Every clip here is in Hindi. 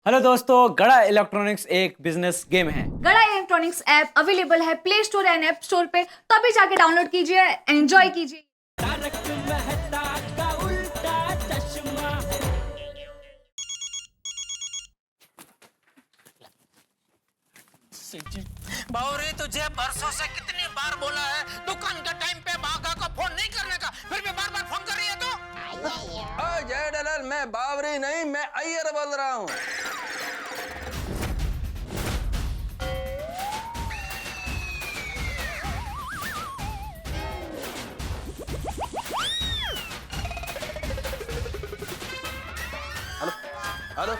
हेलो दोस्तों, गड़ा इलेक्ट्रॉनिक्स एक बिजनेस गेम है। गड़ा इलेक्ट्रॉनिक्स ऐप अवेलेबल है play store and app store पे, तो अभी जाके डाउनलोड कीजिए, एंजॉय कीजिए। बावरे तुझे बरसों से कितनी बार बोला है दुकान के टाइम पे बागा को फोन नहीं करने का, फिर भी बार बार फोन कर रही है तू। जय दलाल, मैं बावरी नहीं, मैं अय्यर बोल रहा हूँ। हेलो हेलो,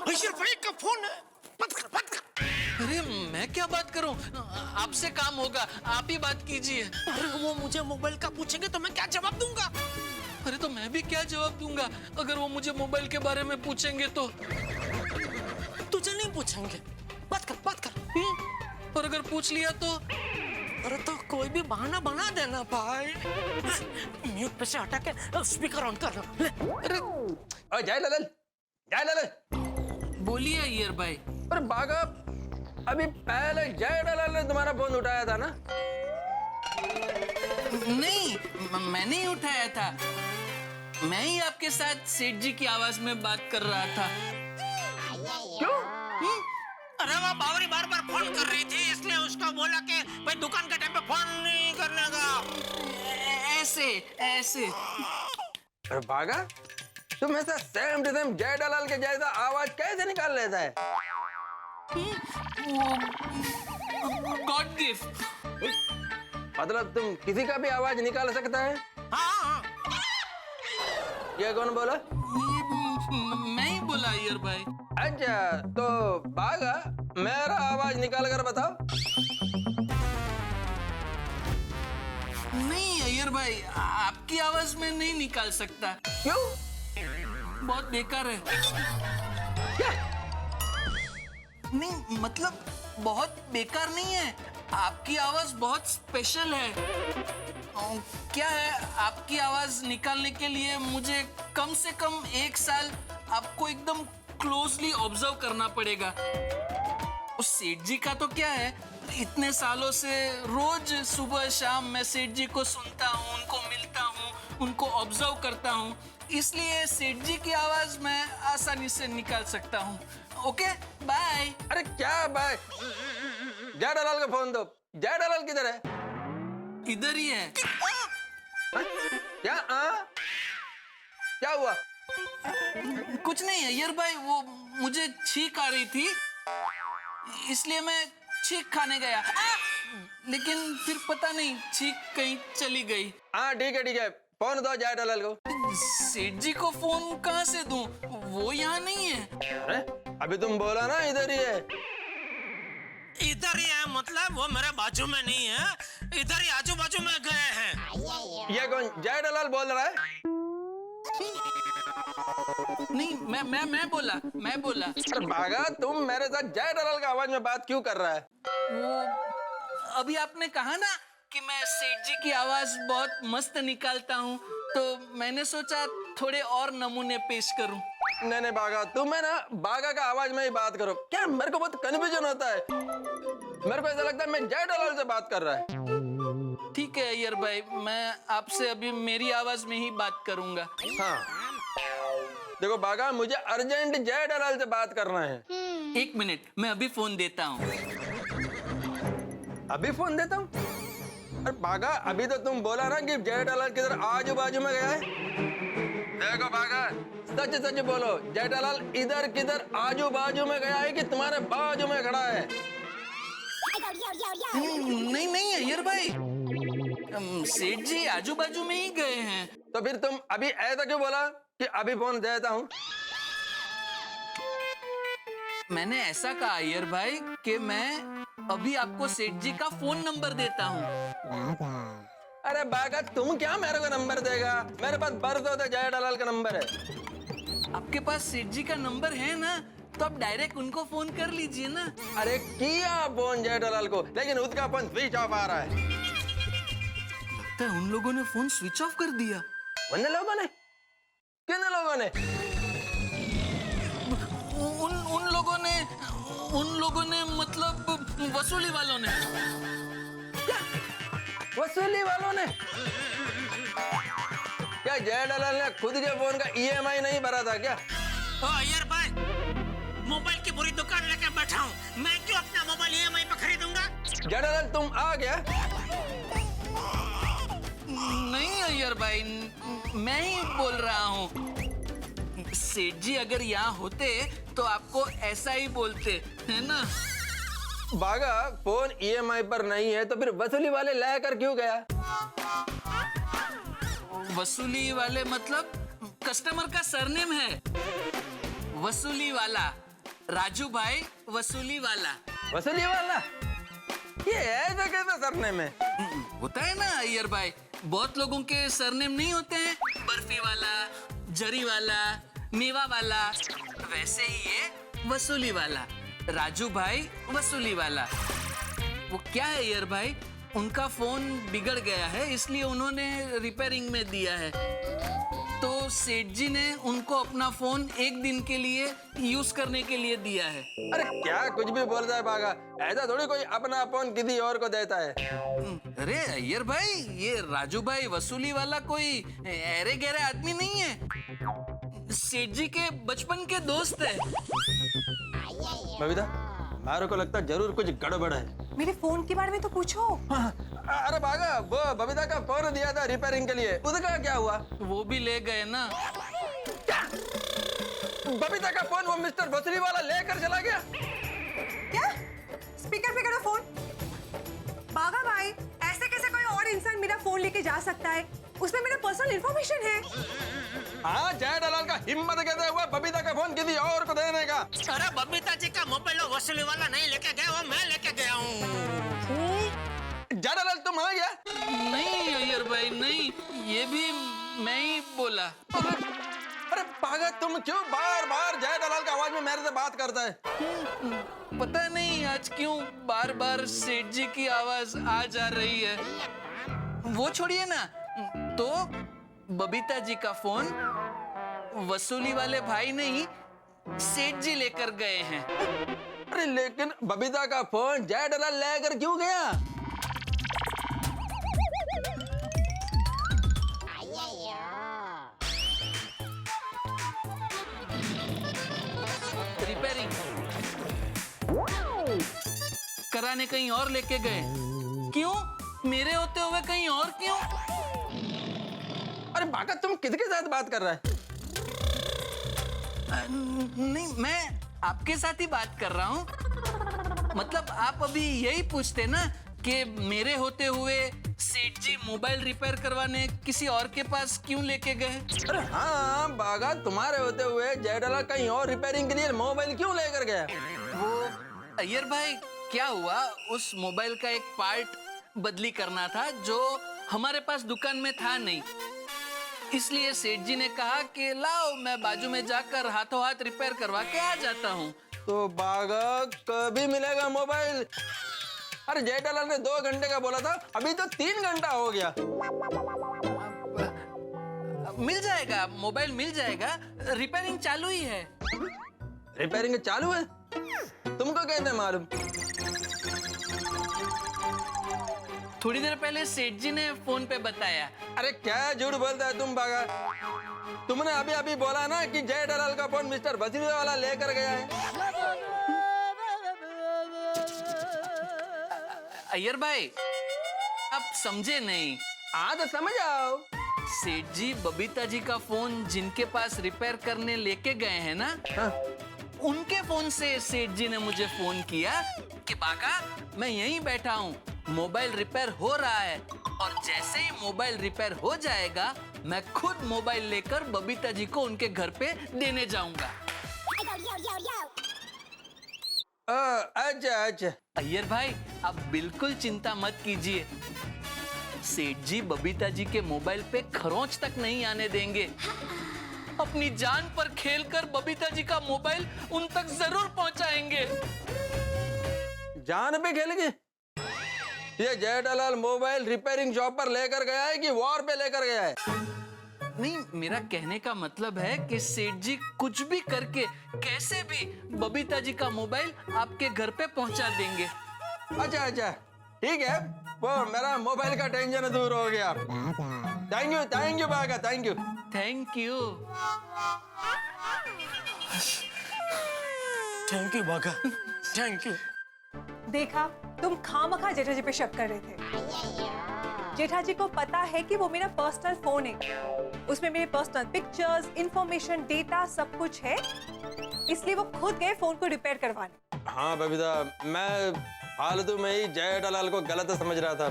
अय्यर भाई का फोन है, मत कर। अरे मैं क्या बात करूं, आपसे काम होगा, आप ही बात कीजिए। अरे वो मुझे मोबाइल का पूछेंगे तो मैं क्या जवाब दूंगा? अरे तो मैं भी क्या जवाब दूंगा अगर वो मुझे मोबाइल के बारे में पूछेंगे तो? तुझे नहीं पूछेंगे, बात कर। और अगर पूछ लिया तो? अरे तो कोई भी बहाना बना देना भाई। म्यूट पे से हटा के स्पीकर ऑन करना। ले। अरे जय दलाल, जय दलाल। बोलिए अय्यर भाई। अरे बागा, अभी पहले जय दलाल ने तुम्हारा फोन उठाया था ना? नहीं, मैंने ही उठाया था। मैं ही आपके साथ सेठ जी की आवाज में बात कर रहा था। क्यों? अरे वो बावरी बार बार फोन कर रही थी, इसलिए उसको बोला कि भाई दुकान के टाइम पे फोन नहीं करने का। ऐसे। अरे बागा, तुम ऐसा सेम टू सेम जय दलाल के जैसा आवाज कैसे निकाल लेता है? God gift. मतलब तुम किसी का भी आवाज निकाल सकता है? हाँ, ये कौन बोला? मैं ही बोला अय्यर भाई। अच्छा, तो बागा मेरा आवाज निकाल कर बताओ। नहीं अय्यर भाई, आपकी आवाज में नहीं निकाल सकता। क्यों? बहुत बेकार है। क्या? नहीं मतलब बहुत बेकार नहीं है, आपकी आवाज बहुत स्पेशल है। क्या है, आपकी आवाज निकालने के लिए मुझे कम से कम 1 साल आपको एकदम क्लोजली ऑब्जर्व करना पड़ेगा। उस सेठ जी का तो क्या है, इतने सालों से रोज सुबह शाम मैं सेठ जी को सुनता हूँ, उनको मिलता हूँ, उनको ऑब्जर्व करता हूँ, इसलिए सेठ जी की आवाज मैं आसानी से निकाल सकता हूँ। Okay, bye. अरे क्या बाय? जय दलाल का फोन दो। जय दलाल किधर है? इधर ही है। क्या क्या हुआ? कुछ नहीं अय्यर भाई, वो मुझे छींक आ रही थी, इसलिए मैं छींक खाने गया। लेकिन फिर पता नहीं छींक कहीं चली गई। हाँ ठीक है, फोन दो जय दलाल को। सेठ जी को फोन कहाँ से दूं? वो यहाँ नहीं है। अरे अभी तुम बोला ना इधर ही है। इधर ही है मतलब वो मेरे बाजू में नहीं है, इधर ही आजू बाजू में गए हैं। ये कौन जय दलाल बोल रहा है? नहीं, मैं बोला। अरे बागा, तुम मेरे साथ जय दलाल का आवाज में बात क्यों कर रहा है? वो अभी आपने कहा ना कि मैं सेठ जी की आवाज बहुत मस्त निकालता हूँ, तो मैंने सोचा थोड़े और नमूने पेश करूं। नहीं बागा, तुम है ना बागा का आवाज में ही बात करो। क्या मेरे को बहुत कंफ्यूजन होता है, मेरे को ऐसा लगता है मैं जय दलाल से बात कर रहा है। ठीक है अय्यर भाई, मैं आपसे अभी मेरी आवाज में ही बात करूंगा। हाँ देखो बागा, मुझे अर्जेंट जय दलाल से बात करना है। 1 मिनट, मैं अभी फोन देता हूँ। अभी फोन देता हूँ? अरे बागा, अभी तो तुम बोला ना कि जय दलाल किधर आजू बाजू में गया है। देखो बागा, सच बोलो, जय दलाल इधर किधर आजू बाजू में गया है कि तुम्हारे बाजू में खड़ा है? नहीं अय्यर भाई, सेठ जी आजू बाजू में ही गए हैं। तो फिर तुम अभी ऐसा क्यों बोला कि अभी फोन देता हूँ? मैंने ऐसा कहा अय्यर भाई कि मैं अभी आपको सेठ जी का फोन नंबर देता हूँ। अरे बागा, तुम क्या मेरे को नंबर देगा? मेरे पास बरसों से जय दलाल का नंबर है। आपके पास सेठ जी का नंबर है ना, तो आप डायरेक्ट उनको फोन कर लीजिए ना। अरे किया फोन जय दलाल को, लेकिन उसका फोन स्विच ऑफ आ रहा है। लगता है उन लोगों ने फोन स्विच ऑफ कर दिया। उन लोगों ने? किन लोगों ने? उन लोगों ने मतलब वसूली वालों ने। क्या? वसूली वालों ने? क्या जेठालाल ने खुद के फोन का EMI नहीं भरा था क्या? ओ अय्यर भाई, मोबाइल की बुरी दुकान लेकर बैठा हूँ, मैं क्यों अपना मोबाइल EMI पर खरीदूंगा? जेठालाल तुम आ गया? नहीं अय्यर भाई, मैं ही बोल रहा हूँ। सेठ जी अगर यहाँ होते तो आपको ऐसा ही बोलते, है ना? बागा, फोन EMI पर नहीं है तो फिर वसूली वाले लेकर क्यों गया? वसूली वाले मतलब कस्टमर का सरनेम है वसूली वाला, राजू भाई वसूली वाला। वसूली वाला? ये ऐसा कैसा सरनेम है? होता है ना अय्यर भाई, बहुत लोगों के सरनेम नहीं होते हैं, बर्फी वाला, जरी वाला, मेवा वाला, वैसे ही ये वसूली वाला, राजू भाई वसूली वाला। वो क्या है अय्यर भाई, उनका फोन बिगड़ गया है इसलिए उन्होंने रिपेयरिंग में दिया है, तो सेठ जी ने उनको अपना फोन एक दिन के लिए यूज करने के लिए दिया है। अरे क्या कुछ भी बोल रहा है बागा, ऐसा थोड़ी कोई अपना फोन किसी और को देता है। अरे अय्यर भाई, ये राजू भाई वसूली वाला कोई अरे गहरे आदमी नहीं है, सेठ जी के बचपन के दोस्त है। बबीता, मारो को लगता जरूर कुछ गड़बड़ है। मेरे फोन के बारे में तो पूछो। अरे बागा, वो बबीता का फोन दिया था रिपेयरिंग के लिए, उसका क्या हुआ? वो भी ले गए ना। बबीता का फोन वो मिस्टर वसूली वाला लेकर चला गया? क्या? स्पीकर पे करो फोन। बागा भाई, ऐसे कैसे कोई और इंसान मेरा फोन लेके जा सकता है? उसमें मेरा पर्सनल इंफॉर्मेशन है। हाँ, जेठालाल का हिम्मत कहते हुआ बबीता का फोन किसी और को देने का। अरे बबीता जी का मोबाइल वसूली वाला नहीं लेके गया, वो मैं लेके गया हूँ। जेठालाल तुम आ गया? नहीं अय्यर भाई नहीं, ये भी मैं ही बोला। अरे पागल, तुम क्यों बार बार जेठालाल की आवाज में मेरे से बात करता है? पता नहीं आज क्यों बार बार सेठ जी की आवाज आ जा रही है। वो छोड़िए ना, तो बबीता जी का फोन वसूली वाले भाई नहीं सेठ जी लेकर गए हैं। अरे लेकिन बबीता का फोन जेठालाल लेकर क्यों गया? रिपेयरिंग कराने कहीं और लेके गए। क्यों? मेरे होते हुए कहीं और क्यों? अरे बाका, तुम किसके साथ बात कर रहा है? नहीं, मैं आपके साथ ही बात कर रहा हूँ। मतलब आप अभी यही पूछते ना कि मेरे होते हुए सेठ जी मोबाइल रिपेयर करवाने किसी और के पास क्यों लेके गए? अरे हाँ बागा, तुम्हारे होते हुए जेठालाल कहीं और रिपेयरिंग के लिए मोबाइल क्यों लेकर गया? वो अय्यर भाई, क्या हुआ, उस मोबाइल का एक पार्ट बदली करना था जो हमारे पास दुकान में था नहीं, इसलिए सेठ जी ने कहा कि लाओ मैं बाजू में जाकर हाथों हाथ रिपेयर करवा के आ जाता हूँ। तो बागा, कभी मिलेगा मोबाइल? अरे जेठालाल ने 2 घंटे का बोला था, अभी तो 3 घंटा हो गया। मिल जाएगा, मोबाइल मिल जाएगा, रिपेयरिंग चालू ही है। रिपेयरिंग चालू है? तुमको कैसे मालूम? थोड़ी देर पहले सेठ जी ने फोन पे बताया। अरे क्या झूठ बोलता है तुम बागा? तुमने अभी अभी बोला ना कि जेठालाल का फोन मिस्टर वजीर वाला लेकर गया है। अय्यर भाई, आप समझे नहीं। हाँ तो समझ आओ। सेठ जी बबीता जी का फोन जिनके पास रिपेयर करने लेके गए हैं ना, हाँ। उनके फोन से सेठ जी ने मुझे फोन किया कि बाका, मैं यहीं बैठा हूँ, मोबाइल रिपेयर हो रहा है, और जैसे ही मोबाइल रिपेयर हो जाएगा मैं खुद मोबाइल लेकर बबीता जी को उनके घर पे देने जाऊंगा। अच्छा अच्छा। अय्यर भाई, आप बिल्कुल चिंता मत कीजिए, सेठ जी बबीता जी के मोबाइल पे खरोंच तक नहीं आने देंगे। अपनी जान पर खेलकर बबीता जी का मोबाइल उन तक जरूर पहुंचाएंगे। जान पे खेलेंगे? ये जेठालाल मोबाइल रिपेयरिंग शॉप पर लेकर गया है कि वॉर पे लेकर गया है? नहीं, मेरा कहने का मतलब है कि सेठ जी कुछ भी करके कैसे भी बबीता जी का मोबाइल आपके घर पे पहुंचा देंगे। अच्छा अच्छा, ठीक है, वो मेरा मोबाइल का टेंशन दूर हो गया। थैंक यू बागा, thank you. Thank you. Thank you बागा, थैंक यू। देखा, तुम खामखा जेठा जी पे शक कर रहे थे। जेठा जी को पता है कि वो मेरा पर्सनल फोन है, उसमें मेरे पर्सनल पिक्चर्स, इंफॉर्मेशन, डेटा सब कुछ है, इसलिए वो खुद गए फोन को रिपेयर करवाने। हाँ बबीता, मैं फालतू में ही जेठालाल को गलत समझ रहा था।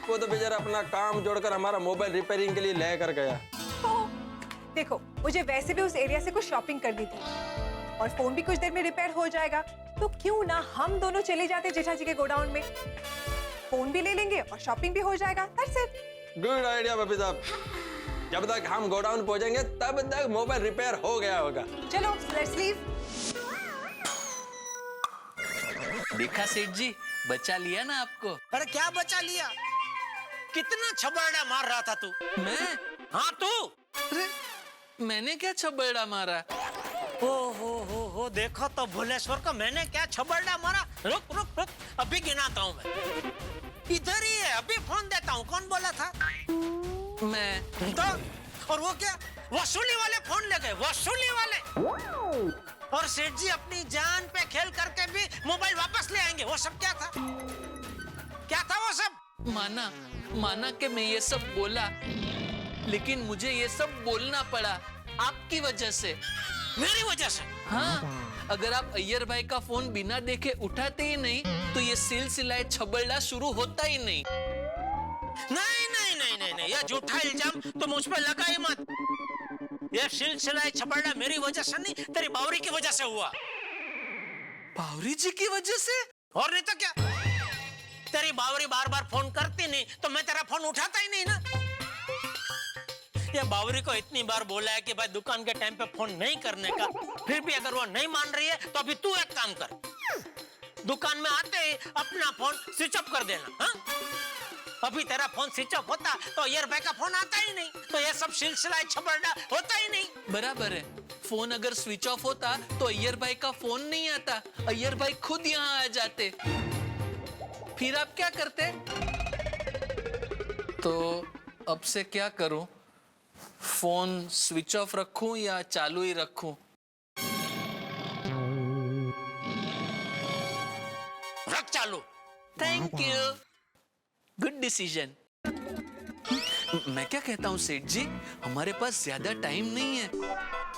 वो तो बेचारा अपना काम जोड़कर हमारा मोबाइल रिपेयरिंग के लिए लेकर गया। ओह, देखो, मुझे वैसे भी उस एरिया से कुछ शॉपिंग करनी थी और फोन भी कुछ देर में रिपेयर हो जाएगा, तो क्यों ना हम दोनों चले जाते जेठा जी के गोडाउन में, फोन भी ले लेंगे और शॉपिंग भी हो जाएगा। That's it. Good idea Babita. जब तक हम गोडाउन पहुंचेंगे तब तक मोबाइल रिपेयर हो गया होगा। चलो, लेट्स लीव। देखा सेठ जी, बचा लिया ना आपको। अरे क्या बचा लिया? कितना छबड़ा मार रहा था तू। मैं? हाँ तू। अरे मैंने क्या छबड़ा मारा? हो देखो तो भुवनेश्वर को मैंने क्या छबड़ा मारा। रुक रुक रुक, अभी गिनाता हूँ मैं। इधर ही है, अभी फोन देता हूँ। कौन बोला था? मैं। तो और वो क्या, वसूली वाले फोन ले गए, वसूली वाले। और सेठ जी अपनी जान पे खेल करके भी मोबाइल वापस ले आएंगे। वो सब क्या था? क्या था वो सब? माना कि मैं ये सब बोला, लेकिन मुझे ये सब बोलना पड़ा आपकी वजह से। मेरी वजह से? हाँ, अगर आप अय्यर भाई का फोन बिना देखे उठाते ही नहीं तो ये सिलसिला छबड़ा शुरू होता ही नहीं। नहीं नहीं नहीं नहीं नहीं, ये झूठा इल्जाम तो मुझ पे लगा ही मत। ये सिलसिला छबड़ा मेरी वजह से नहीं, तेरी बावरी की वजह से हुआ। बावरी जी की वजह से? और नहीं तो क्या, तेरी बावरी बार बार फोन करती नहीं तो मैं तेरा फोन उठाता ही नहीं ना। ये बावरी को इतनी बार बोला है कि भाई दुकान के टाइम पे फोन नहीं करने का, फिर भी अगर वो नहीं मान रही है तो अभी तू एक काम कर, दुकान में आते ही अपना फोन स्विच ऑफ कर देना। हाँ? अभी तेरा फोन स्विच ऑफ होता तो अय्यर भाई का फोन आता ही नहीं, तो ये सब सिलसिला छबड़ा होता ही नहीं। बराबर है, फोन अगर स्विच ऑफ होता तो अय्यर भाई का फोन नहीं आता, अय्यर भाई खुद यहाँ आ जाते। फिर आप क्या करते? तो अब से क्या करूं? फोन स्विच ऑफ रखूं या चालू ही रखूं? रख चालू। Thank you, good decision. मैं क्या कहता हूँ सेठ जी, हमारे पास ज्यादा टाइम नहीं है।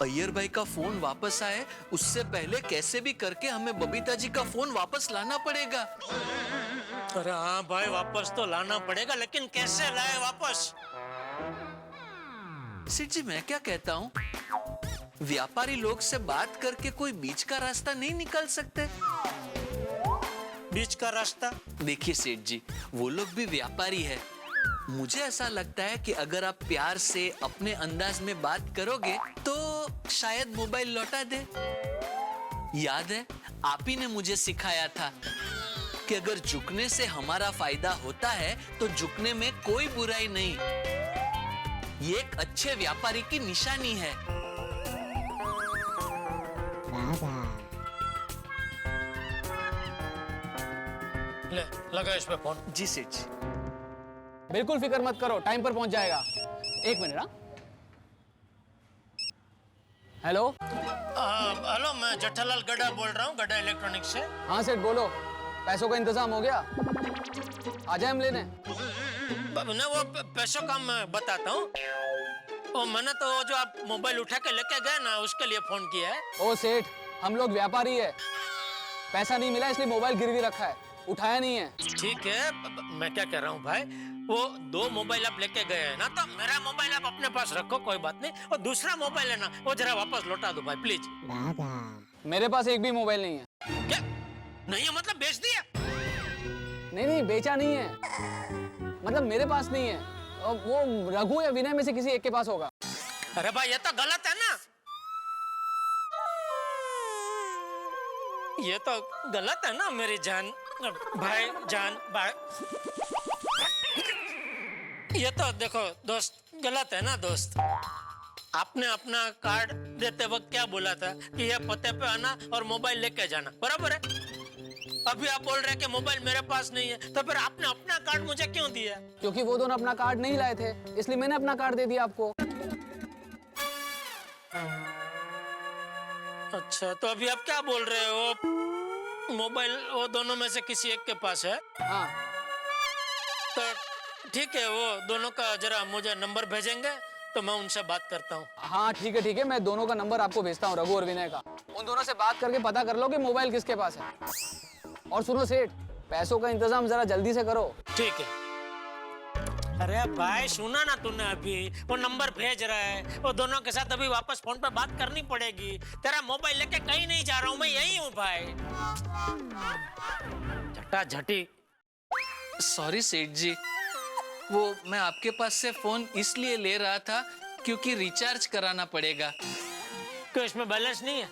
अय्यर भाई का फोन वापस आए उससे पहले कैसे भी करके हमें बबीता जी का फोन वापस लाना पड़ेगा। अरे हाँ भाई, वापस तो लाना पड़ेगा, लेकिन कैसे लाए वापस? सेठ जी मैं क्या कहता हूँ, व्यापारी लोग से बात करके कोई बीच का रास्ता नहीं निकाल सकते? बीच का रास्ता? देखिए सेठ जी, वो लोग भी व्यापारी है। मुझे ऐसा लगता है कि अगर आप प्यार से अपने अंदाज में बात करोगे तो शायद मोबाइल लौटा दे। याद है, आप ही ने मुझे सिखाया था कि अगर झुकने से हमारा फायदा होता है तो झुकने में कोई बुराई नहीं। ये एक अच्छे व्यापारी की निशानी है। ले लगा इस पे फोन। जी सेठ जी। बिल्कुल फिक्र मत करो, टाइम पर पहुंच जाएगा। एक मिनट। हाँ, हेलो। हेलो, मैं जेठालाल गड्ढा बोल रहा हूँ, गड्ढा इलेक्ट्रॉनिक्स से। हाँ सेठ बोलो, पैसों का इंतजाम हो गया? आ जाए हम लेने। मैं वो पैसों का मैं बताता हूँ। ओ मैंने तो वो जो आप मोबाइल उठा के लेके गए ना, उसके लिए फोन किया है। ओ सेठ, हम लोग व्यापारी है, पैसा नहीं मिला इसलिए मोबाइल गिरवी रखा है, उठाया नहीं है। ठीक है, मैं क्या कह रहा हूँ भाई, वो 2 मोबाइल आप लेके गए हैं ना, तो मेरा मोबाइल आप अपने पास रखो, कोई बात नहीं, और दूसरा मोबाइल है ना, वो जरा वापस लौटा दो भाई प्लीज। मेरे पास एक भी मोबाइल नहीं है। क्या नहीं है? मतलब बेच दिया? नहीं, बेचा नहीं है, मतलब मेरे पास नहीं है। वो रघु या विनय में से किसी एक के पास होगा। अरे भाई ये तो गलत है ना, ये तो गलत है ना मेरी जान। भाई जान भाई, ये तो देखो दोस्त गलत है ना दोस्त। आपने अपना कार्ड देते वक्त क्या बोला था कि ये पते पे आना और मोबाइल लेके जाना, बराबर है? अभी आप बोल रहे हैं कि मोबाइल मेरे पास नहीं है, तो फिर आपने अपना कार्ड मुझे क्यों दिया? क्योंकि वो दोनों अपना कार्ड नहीं लाए थे, इसलिए मैंने अपना कार्ड दे दिया आपको। अच्छा, तो अभी आप क्या बोल रहे हो? मोबाइल वो दोनों में से किसी एक के पास है? हाँ तो ठीक है, वो दोनों का जरा मुझे नंबर भेजेंगे तो मैं उनसे बात करता हूँ। हाँ ठीक है, मैं दोनों का नंबर आपको भेजता हूँ, रघु और विनय का। उन दोनों से बात करके पता कर लो कि मोबाइल किसके पास है। और सुनो सेठ, पैसों का इंतजाम जरा जल्दी से करो। ठीक है। अरे भाई सुना ना तूने, अभी वो नंबर भेज रहा है, वो दोनों के साथ अभी वापस फोन पे बात करनी पड़ेगी। तेरा मोबाइल लेके कहीं नहीं जा रहा हूँ, मैं यही हूँ भाई। झटाझटी। सॉरी सेठ जी, वो मैं आपके पास से फोन इसलिए ले रहा था क्योंकि रिचार्ज कराना पड़ेगा। क्यों, इसमें बैलेंस नहीं है?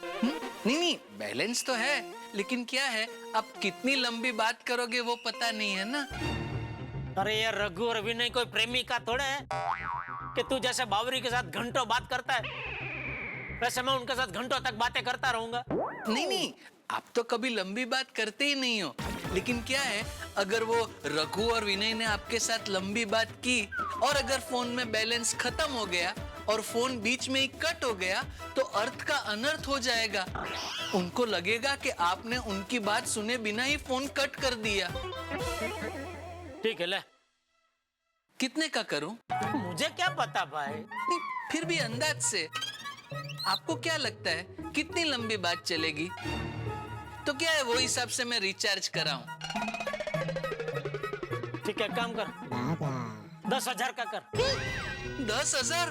नहीं, बैलेंस तो है, लेकिन क्या है, आप कितनी लंबी बात करोगे वो पता नहीं है ना। अरे यार रघु और विनय कोई प्रेमी का थोड़ा है कि तू जैसे बावरी के साथ घंटों बात करता है, वैसे मैं उनके साथ घंटों तक बातें करता रहूंगा। नहीं, आप तो कभी लंबी बात करते ही नहीं हो। लेकिन क्या है, अगर वो रघु और विनय ने आपके साथ लंबी बात की और अगर फोन में बैलेंस खत्म हो गया और फोन बीच में ही कट हो गया तो अर्थ का अनर्थ हो जाएगा। उनको लगेगा कि आपने उनकी बात सुने बिना ही फोन कट कर दिया। ठीक है, ले। कितने का करूं? मुझे क्या पता भाई। नहीं, फिर भी अंदाज से आपको क्या लगता है कितनी लंबी बात चलेगी? तो क्या है, वो हिसाब से मैं रिचार्ज कराऊं। ठीक है, काम कर, 10,000 का कर। 10,000?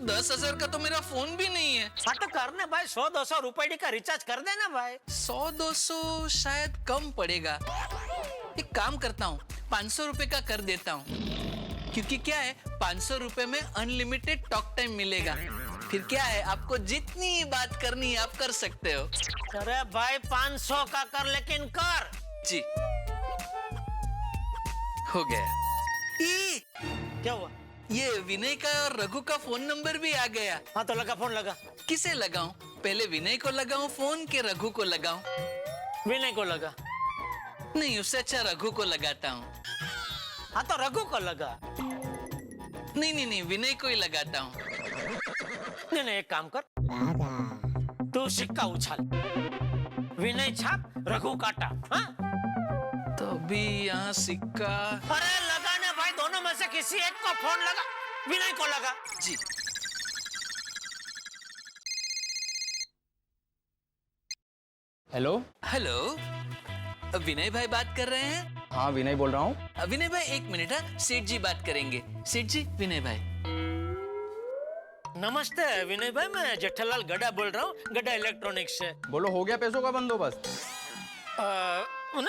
10,000 का तो मेरा फोन भी नहीं है। हाँ तो करने भाई, 100-200 रुपए का रिचार्ज कर देना भाई। 100-200 शायद कम पड़ेगा। एक काम करता हूँ, 500 रुपए का कर देता हूँ, क्योंकि क्या है, 500 रुपए में अनलिमिटेड टॉक टाइम मिलेगा। फिर क्या है, आपको जितनी बात करनी है आप कर सकते हो। अरे भाई 500 का कर, लेकिन कर। जी, हो गया। क्या हुआ? ये विनय का और रघु का फोन नंबर भी आ गया। हाँ तो लगा, फोन लगा। किसे लगाऊं? पहले विनय को लगाऊं फोन के रघु को लगाऊं? विनय को लगा। नहीं, उससे अच्छा रघु को लगाता हूँ। हाँ तो रघु को लगा। नहीं, विनय को ही लगाता हूँ। नहीं, एक काम कर, तू सिक्का उछाल, विनय छाप, रघु काटा। हाँ? तो अभी यहाँ सिक्का। अरे लगाने भाई, दोनों में से किसी एक को फोन लगा। विनय को लगा। जी। हेलो, विनय भाई बात कर रहे हैं? हाँ विनय बोल रहा हूँ। विनय भाई एक मिनट, है सेठ जी बात करेंगे। सेठ जी, विनय भाई। नमस्ते विनय भाई, मैं जेठालाल गड्ढा बोल रहा हूँ, गड्ढा इलेक्ट्रॉनिक्स से। बोलो, हो गया पैसों का बंदोबस्त?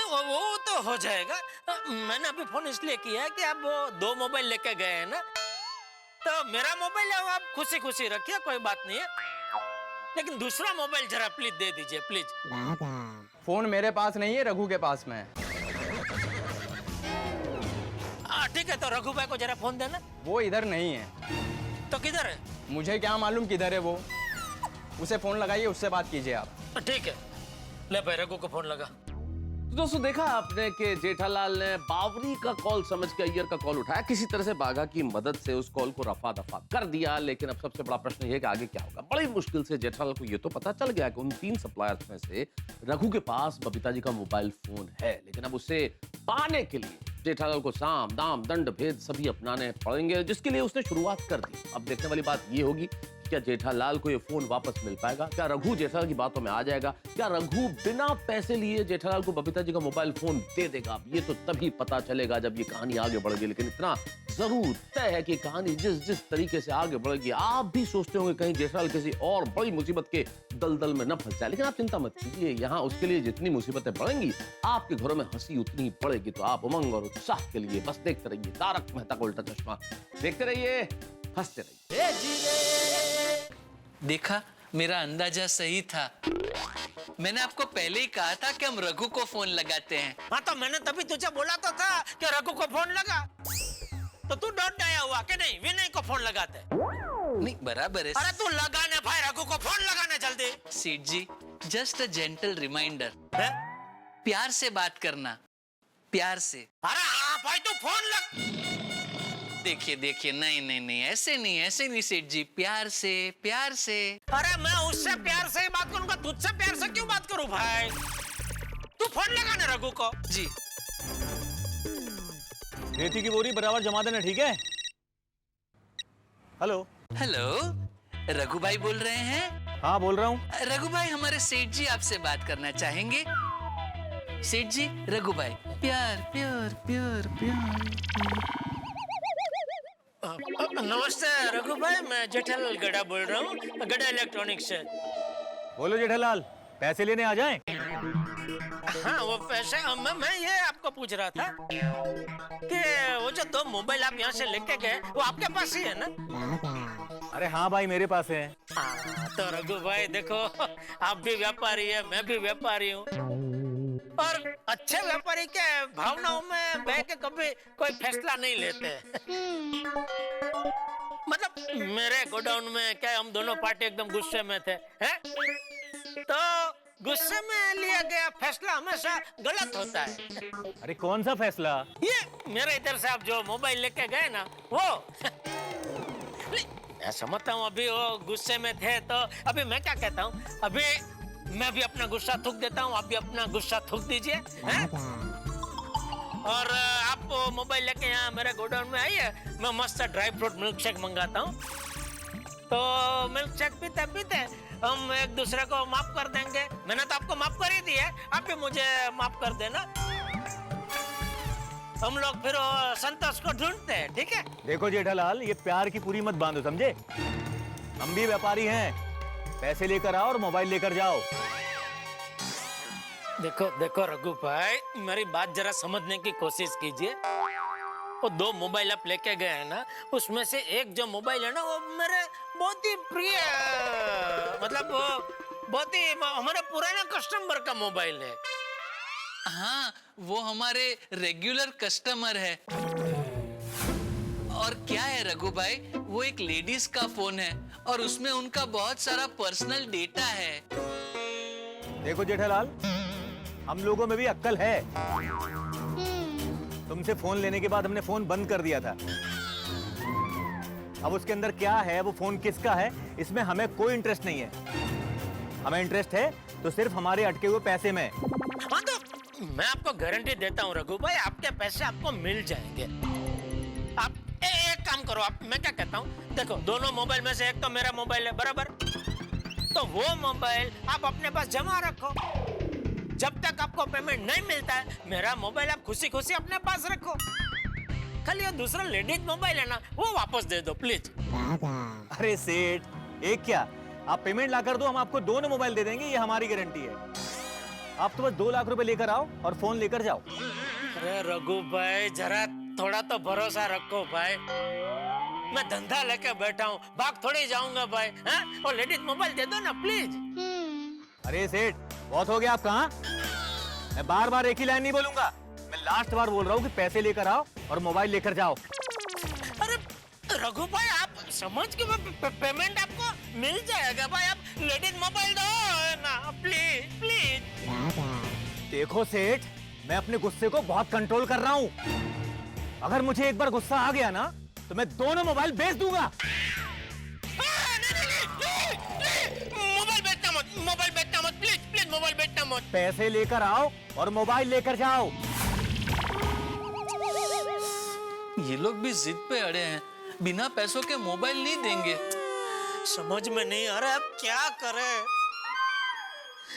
वो तो हो जाएगा। मैंने अभी फोन इसलिए किया है कि आप वो 2 मोबाइल लेके गए हैं ना, तो मेरा मोबाइल है वो आप खुशी खुशी रखिए, कोई बात नहीं है, लेकिन दूसरा मोबाइल जरा प्लीज दे दीजिए, प्लीज। फोन मेरे पास नहीं है, रघु के पास में है। ठीक है, तो रघु भाई को जरा फोन देना। वो इधर नहीं है। तो किधर है? मुझे क्या मालूम किधर है वो, उसे फोन लगाइए, उससे बात कीजिए आप। ठीक है, ले भाई रघु को फोन लगा। तो दोस्तों देखा आपने कि जेठालाल ने बावरी का कॉल समझ के अय्यर का कॉल उठाया, किसी तरह से बाघा की मदद से उस कॉल को रफा दफा कर दिया। लेकिन अब सबसे बड़ा प्रश्न ये है कि आगे क्या होगा। बड़ी मुश्किल से जेठालाल को ये तो पता चल गया कि उन 3 सप्लायर्स में से रघु के पास बबीता जी का मोबाइल फोन है, लेकिन अब उसे पाने के लिए जेठालाल को साम दाम दंड भेद सभी अपनाने पड़ेंगे, जिसके लिए उसने शुरुआत कर दी। अब देखने वाली बात ये होगी, क्या जेठालाल को ये फोन वापस मिल पाएगा? क्या रघु जेठालाल की बातों में आ जाएगा? क्या रघु बिना पैसे लिए जेठालाल को बबीता जी का मोबाइल फोन दे देगा? ये तो तभी पता चलेगा जब ये कहानी आगे बढ़ेगी। लेकिन इतना जरूर तय है कि कहानी जिस तरीके से आगे बढ़ेगी, आप भी सोचते होंगे कहीं जेठालाल किसी और बड़ी मुसीबत के दलदल में न फंस जाए। लेकिन आप चिंता मत कीजिए, यहाँ उसके लिए जितनी मुसीबतें बढ़ेंगी, आपके घरों में हंसी उतनी ही पड़ेगी। तो आप उमंग और उत्साह के लिए बस देखते रहिए तारक मेहता का उल्टा चश्मा, देखते रहिए, हंसते रहिए। देखा, मेरा अंदाजा सही था। मैंने आपको पहले ही कहा था कि हम रघु को फोन लगाते हैं। हाँ तो मैंने तभी तुझे बोला तो था कि रघु को फोन लगा, तो तू डर आया हुआ कि नहीं विनय को फोन लगाते? नहीं बराबर है। अरे तू लगाने भाई, रघु को फोन लगाने जल्दी। सेठ जी, जस्ट अ जेंटल रिमाइंडर, है? प्यार से बात करना, प्यार से। अरे हाँ भाई तू फोन लग। देखिए देखिए, नहीं नहीं नहीं, ऐसे नहीं सेठ जी, प्यार से, प्यार से। अरे मैं उससे प्यार से ही बात करूंगा, तुझसे प्यार से क्यों बात करूं भाई? तू फोन लगाने रघु को। जी रेती की बोरी बराबर जमा देना, ठीक है? हेलो। हेलो, रघु भाई बोल रहे हैं? हाँ बोल रहा हूँ। रघु भाई, हमारे सेठ जी आपसे बात करना चाहेंगे। सेठ जी, रघु भाई, प्यार प्यार प्यार प्यार। नमस्ते रघु भाई, मैं जेठालाल गड़ा बोल रहा हूँ, गड़ा इलेक्ट्रॉनिक्स से। बोलो जेठालाल, पैसे लेने आ जाएं? हाँ वो पैसे, मैं ये आपको पूछ रहा था कि वो जो 2 मोबाइल आप यहाँ से लेके गए वो आपके पास ही है ना? अरे हाँ भाई, मेरे पास है। तो रघु भाई देखो, आप भी व्यापारी है, मैं भी व्यापारी हूँ, और अच्छे व्यापारी के भावनाओं में बह के कभी कोई फैसला नहीं लेते। मतलब मेरे गोडाउन में क्या हम दोनों पार्टी एकदम गुस्से में थे, हैं? तो गुस्से में लिया गया फैसला हमेशा गलत होता है। अरे कौन सा फैसला? ये मेरे इधर से आप जो मोबाइल लेके गए ना, वो मैं समझता हूँ अभी वो गुस्से में थे, तो अभी मैं क्या कहता हूँ, अभी मैं भी अपना गुस्सा थूक देता हूँ, आप भी अपना गुस्सा थूक दीजिए, हैं? और आप मोबाइल लेके यहाँ मेरे गोडाउन में आइए, मैं मस्त ड्राई फ्रूट मिल्क शेक मंगाता हूँ। तो मिल्क शेक पीते पीते हम एक दूसरे को माफ कर देंगे। मैंने तो आपको माफ कर ही दी है, आप भी मुझे माफ कर देना। हम लोग फिर संतोष को ढूंढते हैं, ठीक है? देखो जेठालाल, ये प्यार की पूरी मत बांधो, समझे? हम भी व्यापारी हैं, पैसे लेकर आओ और मोबाइल लेकर जाओ। देखो देखो रघु भाई, मेरी बात जरा समझने की कोशिश कीजिए। वो 2 मोबाइल आप लेके गए हैं ना, उसमें से एक जो मोबाइल है ना, वो मेरे बहुत ही प्रिय, मतलब वो बहुत ही हमारे पुराने कस्टमर का मोबाइल है। हाँ, वो हमारे रेगुलर कस्टमर है। और क्या है रघु भाई, वो एक लेडीज का फोन है और उसमें उनका बहुत सारा पर्सनल डेटा है। देखो जेठालाल, हम लोगों में भी अक्ल है। तुमसे फोन लेने के बाद हमने फोन बंद कर दिया था। अब उसके अंदर क्या है, वो फोन किसका है, इसमें हमें कोई इंटरेस्ट नहीं है। हमें इंटरेस्ट है तो सिर्फ हमारे अटके हुए पैसे में। हाँ तो मैं आपको गारंटी देता हूँ रघु भाई, आपके पैसे आपको मिल जाएंगे। आप एक काम करो, आप, मैं क्या कहता हूँ, देखो दोनों मोबाइल में से एक तो मेरा मोबाइल है, बराबर? तो वो मोबाइल आप अपने पास जमा रखो, जब तक आपको पेमेंट नहीं मिलता है मेरा मोबाइल आप खुशी खुशी अपने पास रखो। खाली ये दूसरा लेडीज मोबाइल है ना, वो वापस दे दो प्लीज। अरे सेठ, एक क्या, आप पेमेंट ला कर दो, हम आपको दोनों मोबाइल दे देंगे, ये हमारी गारंटी है। आप तो बस 2 लाख रुपए लेकर आओ और फोन लेकर जाओ। अरे रघु भाई, जरा थोड़ा तो भरोसा रखो भाई, मैं धंधा लेके बैठा हूँ, भाग थोड़ी जाऊंगा भाई, हैं? और लेडीज मोबाइल दे दो ना प्लीज। अरे सेठ, बहुत हो गया, आप कहाँ? मैं बार बार एक ही लाइन नहीं बोलूंगा, मैं लास्ट बार बोल रहा हूँ कि पैसे लेकर आओ और मोबाइल लेकर जाओ। अरे रघु भाई, आप समझ के पेमेंट आपको मिल जाएगा भाई, आप लेडीज मोबाइल दो ना प्लीज प्लीज। देखो सेठ, मैं अपने गुस्से को बहुत कंट्रोल कर रहा हूँ। अगर मुझे एक बार गुस्सा आ गया ना, तो मैं दोनों मोबाइल बेच दूंगा। मोबाइल बेचना मत, मोबाइल बेचना मत, प्लीज प्लीज मोबाइल बेचना मत। पैसे लेकर आओ और मोबाइल लेकर जाओ। ये लोग भी जिद पे अड़े हैं, बिना पैसों के मोबाइल नहीं देंगे। समझ में नहीं आ रहा अब क्या करें।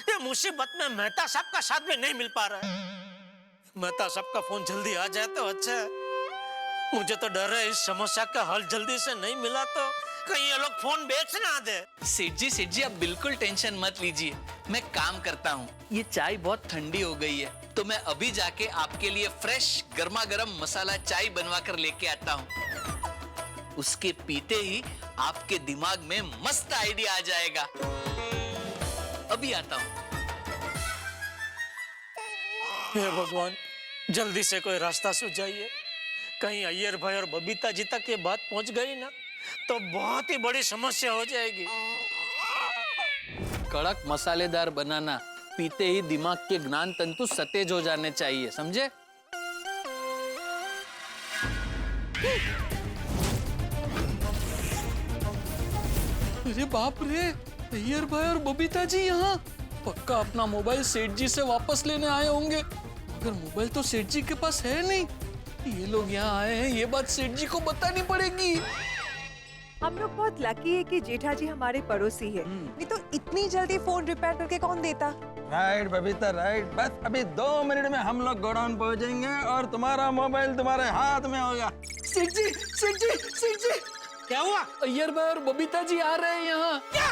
ये मुसीबत में मेहता साहब का साथ भी नहीं मिल पा रहा है। मेहता साहब का फोन जल्दी आ जाए तो अच्छा है। मुझे तो डर है इस समस्या का हल जल्दी से नहीं मिला तो कहीं ये लोग फोन बेच ना दे। सेठ जी आप बिल्कुल टेंशन मत लीजिए, मैं काम करता हूँ। ये चाय बहुत ठंडी हो गई है, तो मैं अभी जाके आपके लिए फ्रेश गर्मा गर्म मसाला चाय बनवा कर लेके आता हूँ। उसके पीते ही आपके दिमाग में मस्त आइडिया आ जाएगा। अभी आता हूँ। हे भगवान, जल्दी से कोई रास्ता सुझाइए। कहीं अय्यर भाई और बबीता जी तक ये बात पहुंच गई ना तो बहुत ही बड़ी समस्या हो जाएगी। कड़क मसालेदार बनाना पीते ही दिमाग के ज्ञान तंतु सतेज हो जाने चाहिए, समझे? अरे बाप रे, अय्यर भाई और बबीता जी यहाँ। पक्का अपना मोबाइल सेठ जी से वापस लेने आए होंगे। मगर मोबाइल तो सेठ जी के पास है नहीं। ये लोग यहाँ आए हैं, ये बात सेठ जी को बतानी पड़ेगी। हम लोग बहुत लकी है कि जेठा जी हमारे पड़ोसी है, नहीं तो इतनी जल्दी फोन रिपेयर करके कौन देता। Right Babita right. बस अभी 2 मिनट में हम लोग गोडाउन पहुंचेंगे और तुम्हारा मोबाइल तुम्हारे हाथ में होगा। सेठ जी, सेठ जी, सेठ जी। क्या हुआ? अय्यर भाई और बबीता जी आ रहे हैं यहाँ। क्या?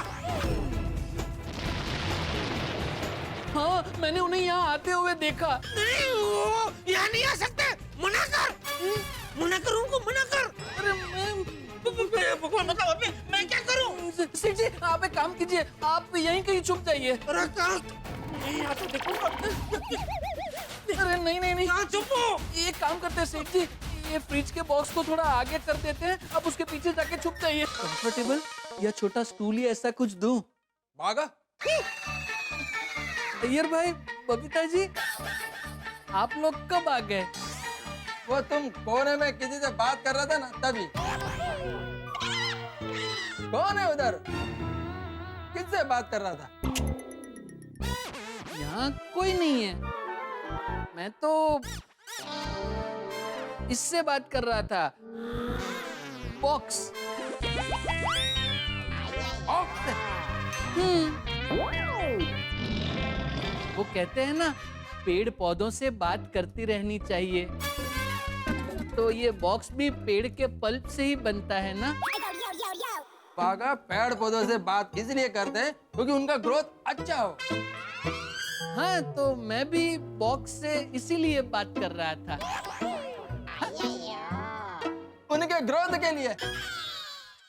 हाँ, मैंने उन्हें यहाँ आते हुए देखा। नहीं, वो यहाँ नहीं आ सकते। मना कर, मना कर उनको, मना कर। अरे भगवान बताओ अभी मैं क्या करूं? सेठ जी, आप एक काम कीजिए, आप यहीं कहीं छुप जाइए। अरे कहाँ? नहीं आता देखो। अरे नहीं नहीं नहीं, यहाँ छुपो। एक काम करते हैं सेठ जी, ये फ्रिज के बॉक्स को थोड़ा आगे कर देते हैं, अब उसके पीछे जाके छुप जाइए। कंफर्टेबल या छोटा स्टूल या ऐसा कुछ दूं? भागा। अय्यर भाई, बबीता जी, आप लोग कब आ गए? वो तुम कोने में किसी से बात कर रहा था ना, तभी। कौन है उधर? किससे बात कर रहा था? यहाँ कोई नहीं है। मैं तो इससे बात कर रहा था, बॉक्स। वो कहते हैं ना, पेड़ पौधों से बात करती रहनी चाहिए। तो ये बॉक्स भी पेड़ के पल्प से ही बनता है ना? भागा, पेड़ पौधों से बात इसलिए करते हैं क्योंकि उनका ग्रोथ अच्छा हो। हाँ, तो मैं भी बॉक्स से इसीलिए बात कर रहा था। उनके ग्रोथ के लिए।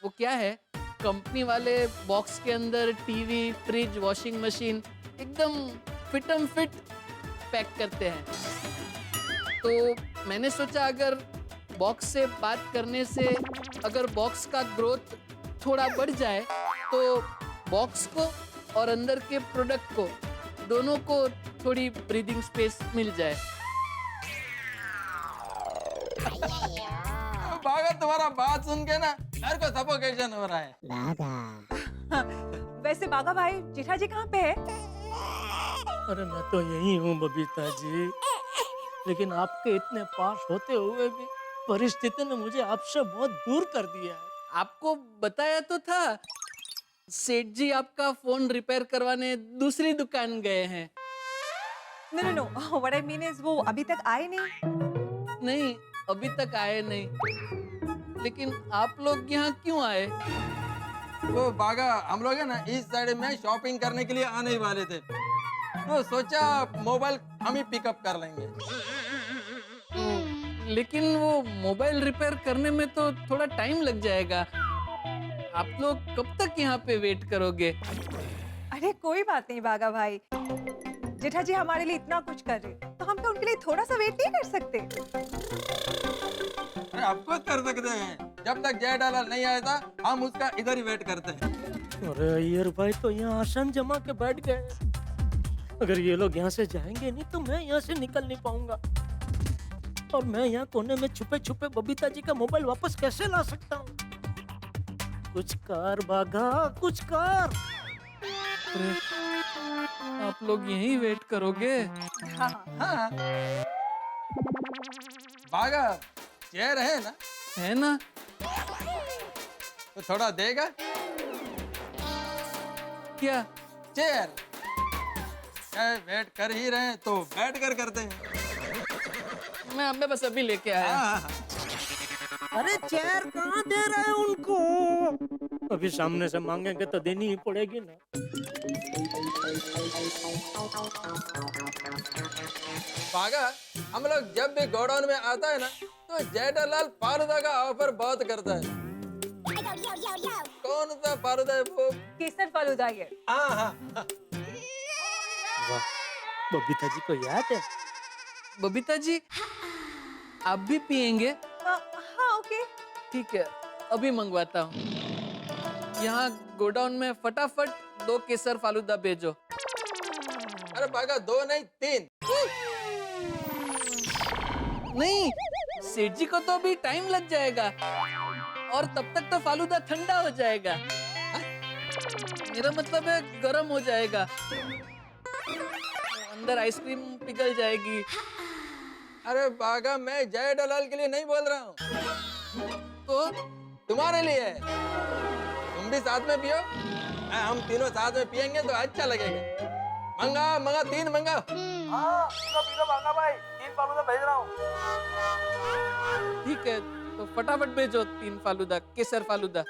वो क्या है, कंपनी वाले बॉक्स के अंदर टीवी, फ्रिज, वॉशिंग मशीन एकदम फिटम फिट पैक करते हैं। तो मैंने सोचा अगर बॉक्स से बात करने से अगर बॉक्स का ग्रोथ थोड़ा बढ़ जाए तो बॉक्स को और अंदर के प्रोडक्ट को दोनों को थोड़ी ब्रीदिंग स्पेस मिल जाए। भागा, तुम्हारा बात सुन के ना मेरे को सफोकेशन हो रहा है। वैसे बागा भाई, जेठा जी कहाँ पे है? अरे मैं तो यही हूँ बबीता जी, लेकिन आपके इतने पास होते हुए भी परिस्थिति ने मुझे आपसे बहुत दूर कर दिया है। आपको बताया तो था, सेठ जी आपका फोन रिपेयर करवाने दूसरी दुकान गए हैं। No no no, what I mean is वो अभी तक आए नहीं। नहीं, अभी तक आए नहीं। लेकिन आप लोग यहाँ क्यों आए? वो भागा, हम लोग है ना इस साइड में शॉपिंग करने के लिए आने ही वाले थे, तो सोचा मोबाइल हम ही पिकअप कर लेंगे। लेकिन वो मोबाइल रिपेयर करने में तो थोड़ा टाइम लग जाएगा। आप लोग कब तक यहाँ पे वेट करोगे? अरे कोई बात नहीं बागा भाई, जेठा जी हमारे लिए इतना कुछ कर रहे, तो हम तो उनके लिए थोड़ा सा वेट नहीं कर सकते? अरे आपको कर सकते हैं, जब तक जेठालाल नहीं आया था हम उसका इधर ही वेट करते हैं। अरे अय्यर भाई तो यहाँ आसन जमा के बैठ गए। अगर ये लोग यहाँ से जाएंगे नहीं तो मैं यहाँ से निकल नहीं पाऊंगा, और मैं यहाँ कोने में छुपे छुपे बबीता जी का मोबाइल वापस कैसे ला सकता हूँ? कुछ कर बागा, कुछ कर। आप लोग यहीं वेट करोगे? हाँ हाँ भागा, चेयर है ना? है ना? तो थोड़ा देगा? क्या? चेयर। वेट कर ही रहे हैं तो बैठ कर करते हैं। मैं बस अभी लेके आया। हाँ। अरे चेयर कहाँ दे रहे हैं उनको? अभी सामने से मांगेंगे तो देनी ही पड़ेगी ना। भागा, हम लोग जब भी गोडाउन में आता है ना तो जेठालाल फालूदा का ऑफर बहुत करता है। कौन सा फालूदा है वो? केसर फालूदा ये। हाँ हाँ। वाह, बबीता जी को याद है। बबीता जी, आप भी पियेंगे? हाँ ओके। ठीक है, अभी मंगवाता हूँ। यहाँ गोडाउन में फटाफट 2 केसर फालूदा भेजो। अरे बागा 2 नहीं 3। नहीं, सेठ जी को तो अभी टाइम लग जाएगा और तब तक तो फालूदा ठंडा हो जाएगा। मेरा मतलब है गर्म हो जाएगा, अंदर आइसक्रीम पिघल जाएगी। अरे बागा मैं जय दलाल के लिए नहीं बोल रहा हूँ, तो तुम्हारे लिए। तुम भी साथ में पियो, हम तीनों साथ में पियेंगे तो अच्छा लगेगा। मंगा 3 मंगा। हाँ पीलो बागा भाई, 3 फालूदा भेज रहा हूँ। ठीक है, तो फटाफट भेजो 3 फालूदा, केसर फालूदा।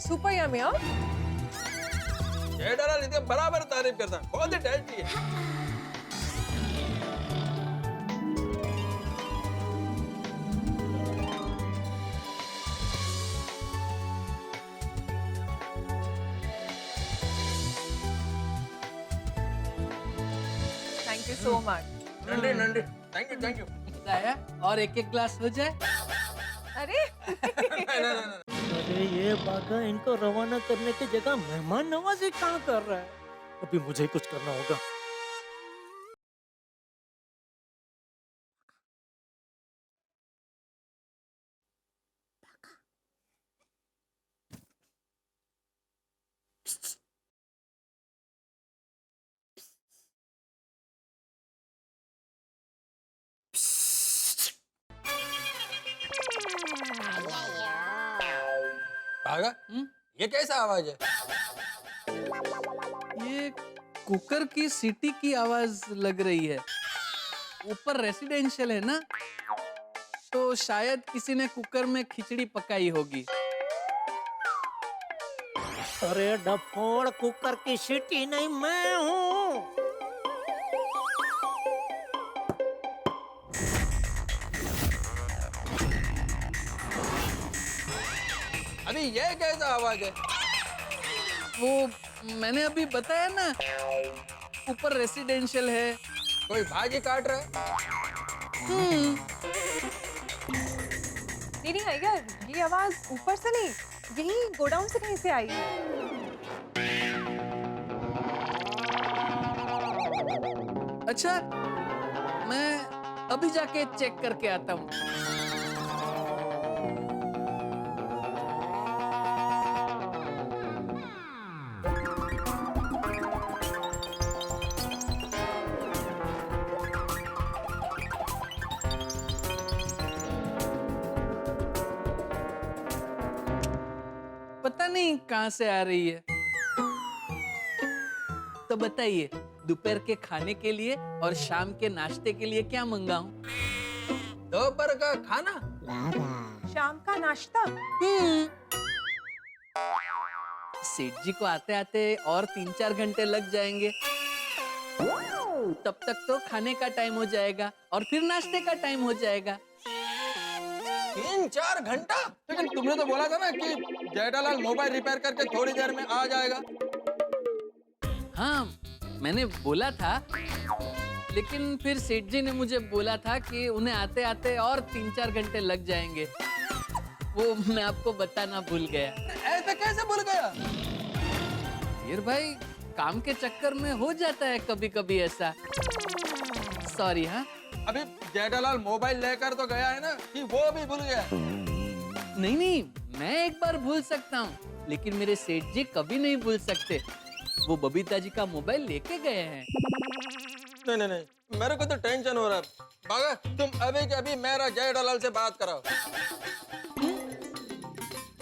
Super yummy. हाँ जय दलाल इसके बराबर तारीफ करता, बहुत ही टेस्टी है। Thank you so much. नंदी थैंक यू। आया और एक ग्लास हो जाए। अरे अरे ये बागा इनको रवाना करने की जगह मेहमान नवाजी कहाँ कर रहा है? अभी मुझे कुछ करना होगा। बागा ये कैसा आवाज है? ये कुकर की सीटी की आवाज लग रही है। ऊपर रेसिडेंशियल है ना, तो शायद किसी ने कुकर में खिचड़ी पकाई होगी। अरे डफोड़, कुकर की सीटी नहीं, मैं हूँ। अभी ये कैसा आवाज है? वो मैंने अभी बताया ना, ऊपर रेसिडेंशियल है। कोई भाजी काट रहा है? नहीं यार, ये आवाज ऊपर से नहीं, यही गोडाउन से कहीं से आई है। अच्छा, मैं अभी जाके चेक करके आता हूँ। पता नहीं कहाँ से आ रही है। तो बताइए, दोपहर के खाने के लिए और शाम के नाश्ते के लिए क्या मंगाऊं? दोपहर का खाना? शाम का नाश्ता? सेठ जी को आते आते और 3-4 घंटे लग जाएंगे। तब तक तो खाने का टाइम हो जाएगा और फिर नाश्ते का टाइम हो जाएगा। 3-4 घंटा? लेकिन तुमने तो बोला था ना कि जेठालाल मोबाइल रिपेयर करके थोड़ी देर में आ जाएगा। हाँ, मैंने बोला था, लेकिन फिर सेठ जी ने मुझे बोला था कि उन्हें आते आते और 3-4 घंटे लग जाएंगे। वो मैं आपको बताना भूल गया। ऐसे कैसे भूल गया? यार भाई, काम के चक्कर में हो जाता है कभी कभी ऐसा। सॉरी। हाँ, अभी जेठालाल मोबाइल लेकर तो गया है ना कि वो भी भूल गया? नहीं, मैं एक बार भूल सकता हूँ, लेकिन मेरे सेठ जी कभी नहीं भूल सकते। वो बबीता जी का मोबाइल लेके गए हैं। नहीं, मेरे को तो टेंशन हो रहा है। बागा, तुम अभी के अभी मेरा जेठालाल से बात कराओ।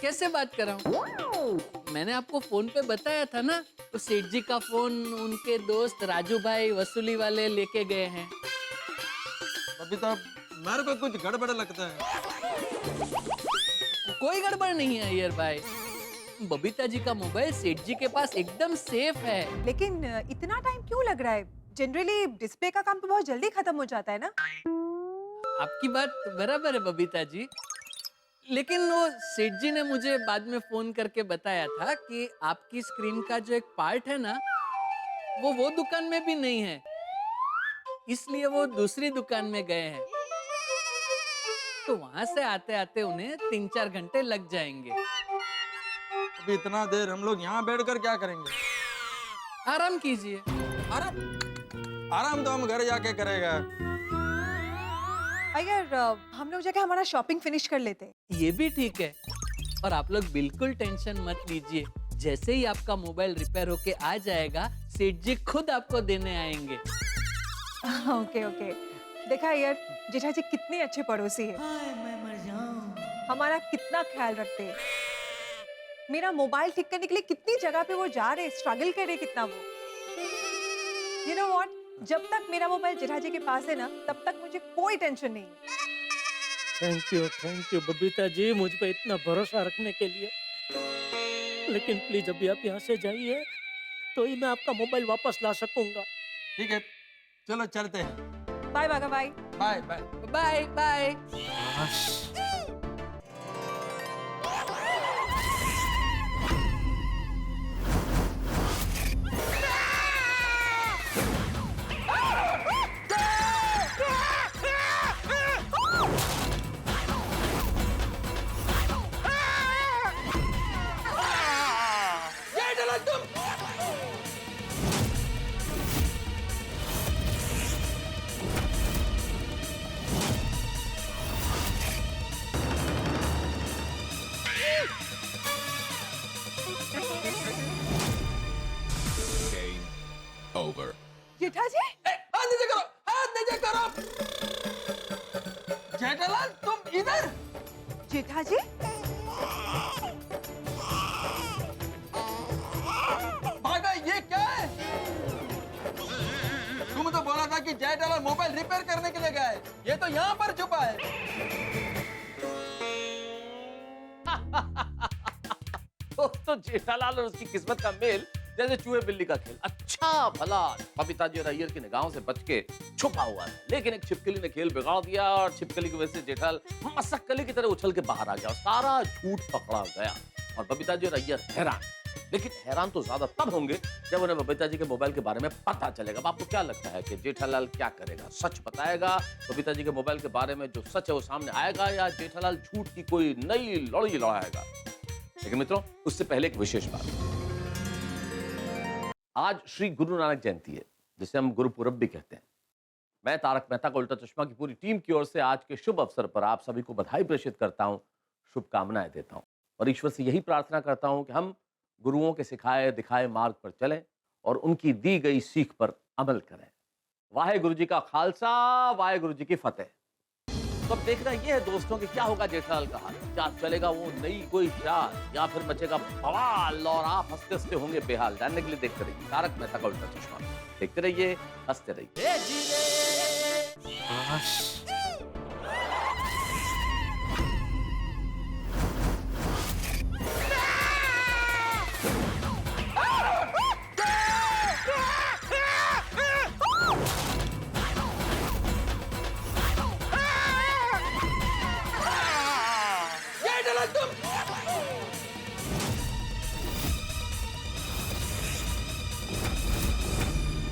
कैसे बात कराऊं? मैंने आपको फोन पे बताया था ना, तो सेठ जी का फोन उनके दोस्त राजू भाई वसूली वाले लेके गए हैं। अभी तो मेरे को कुछ गड़बड़ लगता है। कोई गड़बड़ नहीं है यार भाई, बबीता जी का मोबाइल सेठ जी के पास एकदम सेफ है। लेकिन इतना टाइम क्यों लग रहा है? जनरली डिस्प्ले का काम तो बहुत जल्दी खत्म हो जाता है ना? आपकी बात बराबर है बबीता जी, लेकिन वो सेठ जी ने मुझे बाद में फोन करके बताया था कि आपकी स्क्रीन का जो एक पार्ट है ना, वो दुकान में भी नहीं है, इसलिए वो दूसरी दुकान में गए हैं। तो वहां से आते आते उन्हें 3-4 घंटे लग जाएंगे। अभी इतना देर हम लोग यहाँ बैठकर क्या करेंगे? आराम कीजिए। आराम आराम तो हम घर जाके करेगा। अगर हम लोग जाके हमारा शॉपिंग फिनिश कर लेते। ये भी ठीक है। और आप लोग बिल्कुल टेंशन मत लीजिए, जैसे ही आपका मोबाइल रिपेयर होके आ जाएगा, सेठ जी खुद आपको देने आएंगे। Okay okay. देखा यार, जेठा जी कितने अच्छे पड़ोसी है। हमारा कितना ख्याल रखते हैं। मेरा मोबाइल ठीक करने के लिए कितनी जगह पे वो जा रहे, स्ट्रगल कर रहे कितना वो। यू नो व्हाट, जब तक मेरा मोबाइल जेठा जी के पास है ना, तब तक मुझे कोई टेंशन नहीं है। थैंक यू बबीता जी, मुझ पे इतना भरोसा रखने के लिए। लेकिन प्लीज अभी आप यहाँ से जाइए, तो ही मैं आपका मोबाइल वापस ला सकूंगा। ठीक है, चलो चलते हैं। Bye Bagha bye. Bye bye. Bye bye. Jetha ji, हाथ नीचे करो, हाथ नीचे करो। जेठालाल, तुम इधर? जेठा जी, भागा, ये क्या है? तुम तो बोला था कि जेठालाल मोबाइल रिपेयर करने के लिए गया है, ये तो यहाँ पर छुपा है। तो जेठालाल और उसकी किस्मत का मेल जैसे चूहे बिल्ली का खेल। अच्छा भला बबीता जी और अय्यर की निगाहों से बच के छुपा हुआ था, लेकिन एक छिपकली ने खेल बिगाड़ दिया और छिपकली की वजह से जेठालाल मसक्कली की तरह उछल के बाहर आ गया और सारा झूठ पकड़ा गया। और बबीता जी और अय्यर हैरान, लेकिन हैरान तो ज्यादा तब होंगे जब उन्हें बबीता जी के मोबाइल के बारे में पता चलेगा। अब आपको क्या लगता है कि जेठालाल क्या करेगा? सच बताएगा बबीता जी के मोबाइल के बारे में, जो सच है वो सामने आएगा, या जेठालाल झूठ की कोई नई लड़ाई लड़ाएगा? लेकिन मित्रों, उससे पहले एक विशेष बात। आज श्री गुरु नानक जयंती है, जिसे हम गुरुपुरब भी कहते हैं। मैं तारक मेहता का उल्टा चश्मा की पूरी टीम की ओर से आज के शुभ अवसर पर आप सभी को बधाई प्रेषित करता हूं, शुभकामनाएं देता हूं और ईश्वर से यही प्रार्थना करता हूं कि हम गुरुओं के सिखाए दिखाए मार्ग पर चलें और उनकी दी गई सीख पर अमल करें। वाहेगुरु जी का खालसा, वाहेगुरु जी की फतेह। तो अब देखना ये है दोस्तों कि क्या होगा जेठालाल का हाल। क्या चलेगा वो नई कोई चाल, या फिर मचेगा बवाल और आप हंसते हंसते होंगे बेहाल? जानने के लिए देखते रहिए तारक मेहता का उल्टा चश्मा। देखते रहिए, हंसते रहिए।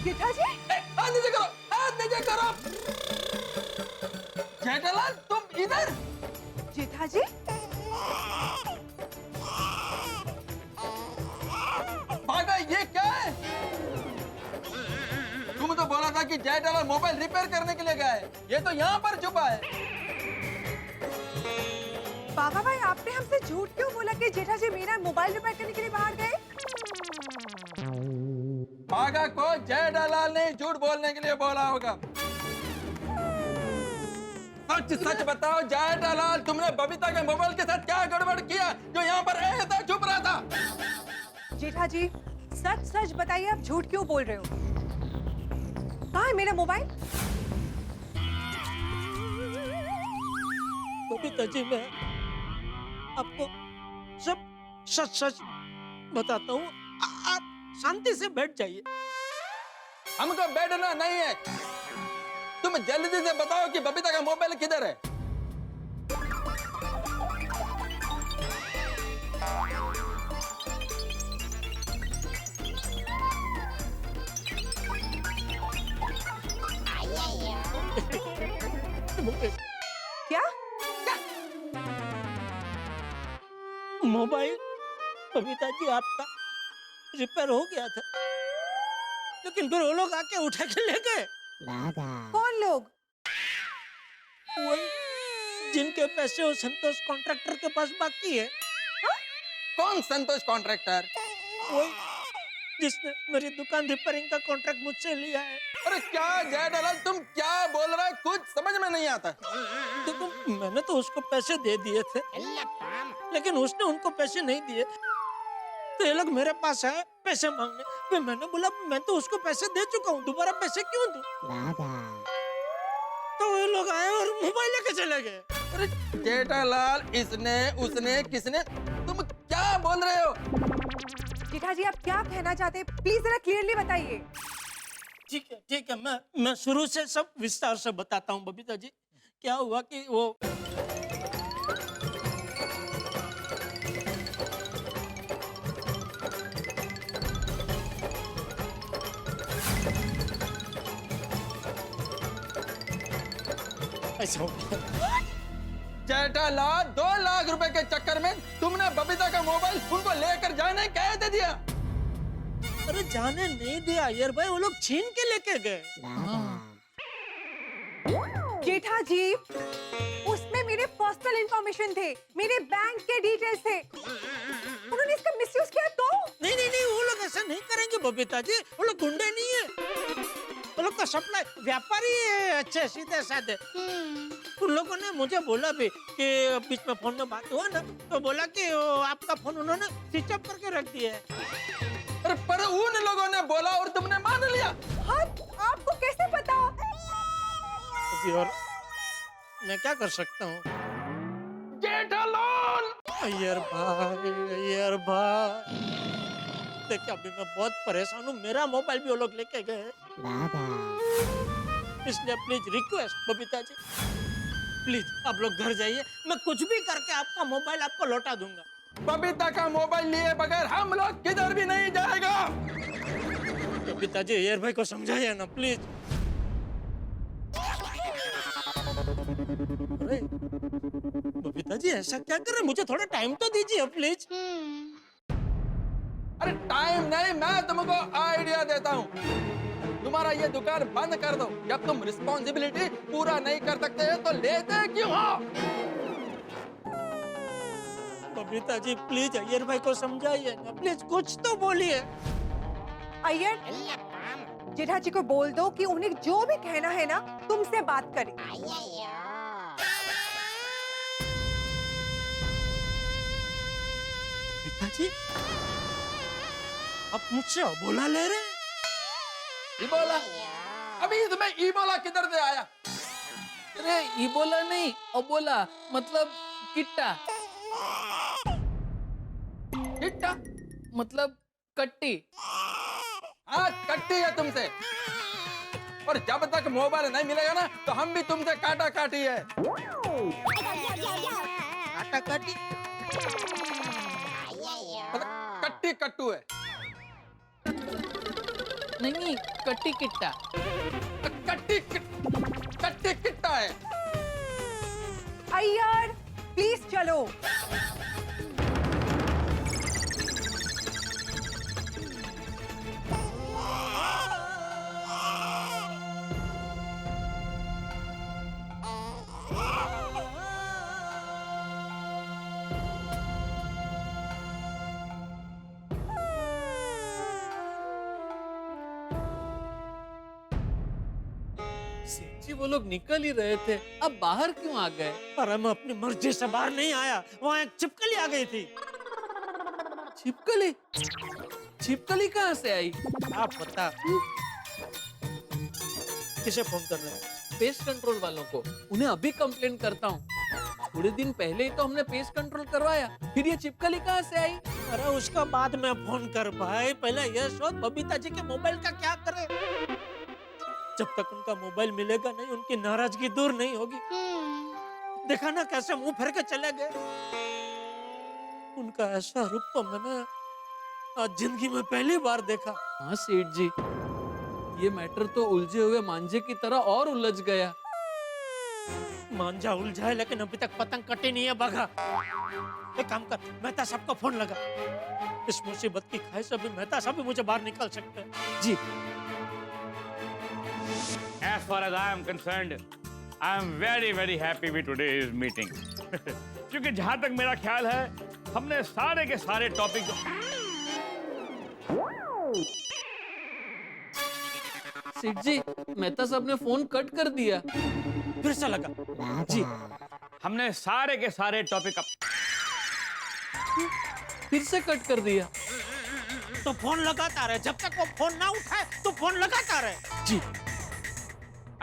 जेठा जी, हाथ नीचे करो, हाथ नीचे करो। जेठालाल, तुम इधर? जेठा जी, भागा, ये क्या है? तुम तो बोला था कि जेठालाल मोबाइल रिपेयर करने के लिए गया है, ये तो यहाँ पर छुपा है। बाबा भाई, आपने हमसे झूठ क्यों बोला कि जेठा जी मेरा मोबाइल रिपेयर करने के लिए बाहर गए? भागा को जेठालाल ने झूठ बोलने के लिए बोला होगा। सच सच बताओ जेठालाल, तुमने बबीता के मोबाइल के साथ क्या गड़बड़ किया जो यहाँ पर ऐसा छुप रहा था? जेठा जी, सच सच बताइए, आप झूठ क्यों बोल रहे हो? कहाँ है मेरा मोबाइल? बबीता जी, मैं आपको सब सच सच बताता हूँ, आप शांति से बैठ जाइए। हमको बैठना नहीं है, तुम जल्दी से बताओ कि बबीता का मोबाइल किधर है। क्या? मोबाइल बबीता जी आपका रिपेयर हो गया था, लेकिन फिर वो लोग आके उठा के ले गए। कौन लोग? वही जिनके पैसे वो संतोष कॉन्ट्रैक्टर के पास बाकी है। कौन संतोष कॉन्ट्रैक्टर? वही जिसने मेरी दुकान रिपेयरिंग का कॉन्ट्रैक्ट मुझसे लिया है। अरे क्या जेठालाल, तुम क्या बोल रहे हो? कुछ समझ में नहीं आता। देखो, मैंने तो उसको पैसे दे दिए थे, लेकिन उसने उनको पैसे नहीं दिए, तो ये लोग मेरे पास आए पैसे मांगने। फिर मैंने बोला मैं तो उसको पैसे दे चुका हूँ, दोबारा पैसे क्यों दूं? तो ये लोग आए और मोबाइल लेके चले गए। अरे जेठालाल, इसने उसने किसने, तुम क्या बोल रहे हो? जेठा जी आप क्या कहना चाहते हैं, प्लीज जरा क्लियरली बताइए। ठीक है, मैं शुरू से सब विस्तार से बताता हूँ बबीता जी। क्या हुआ कि वो ऐसा हो गया। जेठालाल, 2 लाख रुपए के चक्कर में तुमने बबीता का मोबाइल उनको लेकर जाने कह दे दिया। अरे जाने नहीं दिया अय्यर भाई, वो लोग छीन के लेके गए। जेठा जी उसमें मेरे पर्सनल इंफॉर्मेशन थे, मेरे बैंक के डिटेल्स थे, उन्होंने इसका मिसयूज किया तो? नहीं, वो लोग ऐसा नहीं करेंगे बबीता जी, वो लोग गुंडे नहीं है। वो लोग का सप्लाई व्यापारी है, अच्छे सीधे साधे। उन लोगों ने मुझे बोला भी कि बीच में फोन में बात हुआ ना, तो बोला कि आपका फोन उन्होंने स्विच ऑफ करके रख दिया है। अरे पर उन लोगों ने बोला और तुमने मान लिया। हाँ, आपको कैसे पता? अभी और मैं क्या कर सकता हूँ? जेठालाल, अय्यर भाई देखिए, अभी मैं बहुत परेशान हूँ, मेरा मोबाइल भी वो लोग लेके गए। इसलिए please request Babita ji, please आप लोग घर जाइए, मैं कुछ भी करके आपका मोबाइल आपको लौटा दूंगा। बबीता का मोबाइल लिए बगैर हम लोग किधर भी नहीं जाएगा। बबीता जी अय्यर भाई को समझाइए ना प्लीज। अरे बबीता जी ऐसा क्या कर रहे, मुझे थोड़ा टाइम तो दीजिए प्लीज। अरे टाइम नहीं, मैं तुमको आइडिया देता हूँ। तुम्हारा ये दुकान बंद कर दो। जब तुम रिस्पॉन्सिबिलिटी पूरा नहीं कर सकते तो लेते क्यों हो? बबीता जी प्लीज अय्यर भाई को समझाइए ना प्लीज, कुछ तो बोलिए। अय्यर, जेठा जी को बोल दो कि उन्हें जो भी कहना है ना तुमसे बात करें। पिताजी आप मुझसे अबोला ले रहे हैं? इबोला? अभी तुम्हें इबोला किधर से आया? अरे इबोला नहीं, अबोला मतलब किट्टा। किट्टा मतलब कट्टी। हाँ, कट्टी है तुमसे। और जब तक मोबाइल नहीं मिलेगा ना तो हम भी तुमसे काटा काटी है। काटा काटी? मतलब कट्टी कट्टू है। नहीं, कट्टी किट्टा। कट्टी किट्टा है। अय्यर प्लीज चलो। जी वो लोग निकल ही रहे थे, अब बाहर क्यों आ गए? अरे मैं अपनी मर्जी से बाहर नहीं आया, वहाँ एक छिपकली आ गई थी। छिपकली? छिपकली कहाँ से आई? आप बता किसे फोन कर रहे हैं? पेस्ट कंट्रोल वालों को। उन्हें अभी कंप्लेन करता हूँ। थोड़े दिन पहले ही तो हमने पेस्ट कंट्रोल करवाया, फिर ये छिपकली कहाँ से आई? अरे उसका बाद में फोन कर भाई, पहले ये सोच बबीता जी के मोबाइल का क्या करे। जब तक उनका मोबाइल मिलेगा नहीं, उनकी नाराजगी दूर नहीं होगी। देखा ना कैसे मुंह फेर के चले गए। उनका ऐसा रूप तो मैंने आज जिंदगी में पहली बार देखा। हाँ सेठ जी, ये मैटर तो उलझे हुए मांझे की तरह और उलझ गया। मांझा उलझा है लेकिन अभी तक पतंग कटी नहीं है बाघा। एक काम कर, मेहता साहब को फोन लगा। इस मुसीबत की खाई से भी मेहता साहब भी मुझे बाहर निकाल सकते हैं। जी। As far as I am concerned, I am very, very happy with today's meeting. क्योंकि जहां तक मेरा ख्याल है, हमने सारे के सारे टॉपिक सेठ जी, मेहता साहब ने फोन कट कर दिया। फिर से लगा। जी। हमने सारे के सारे टॉपिक फिर से कट कर दिया। तो फोन लगाता रहे, जब तक वो फोन ना उठाए तो फोन लगाता रहे। जी।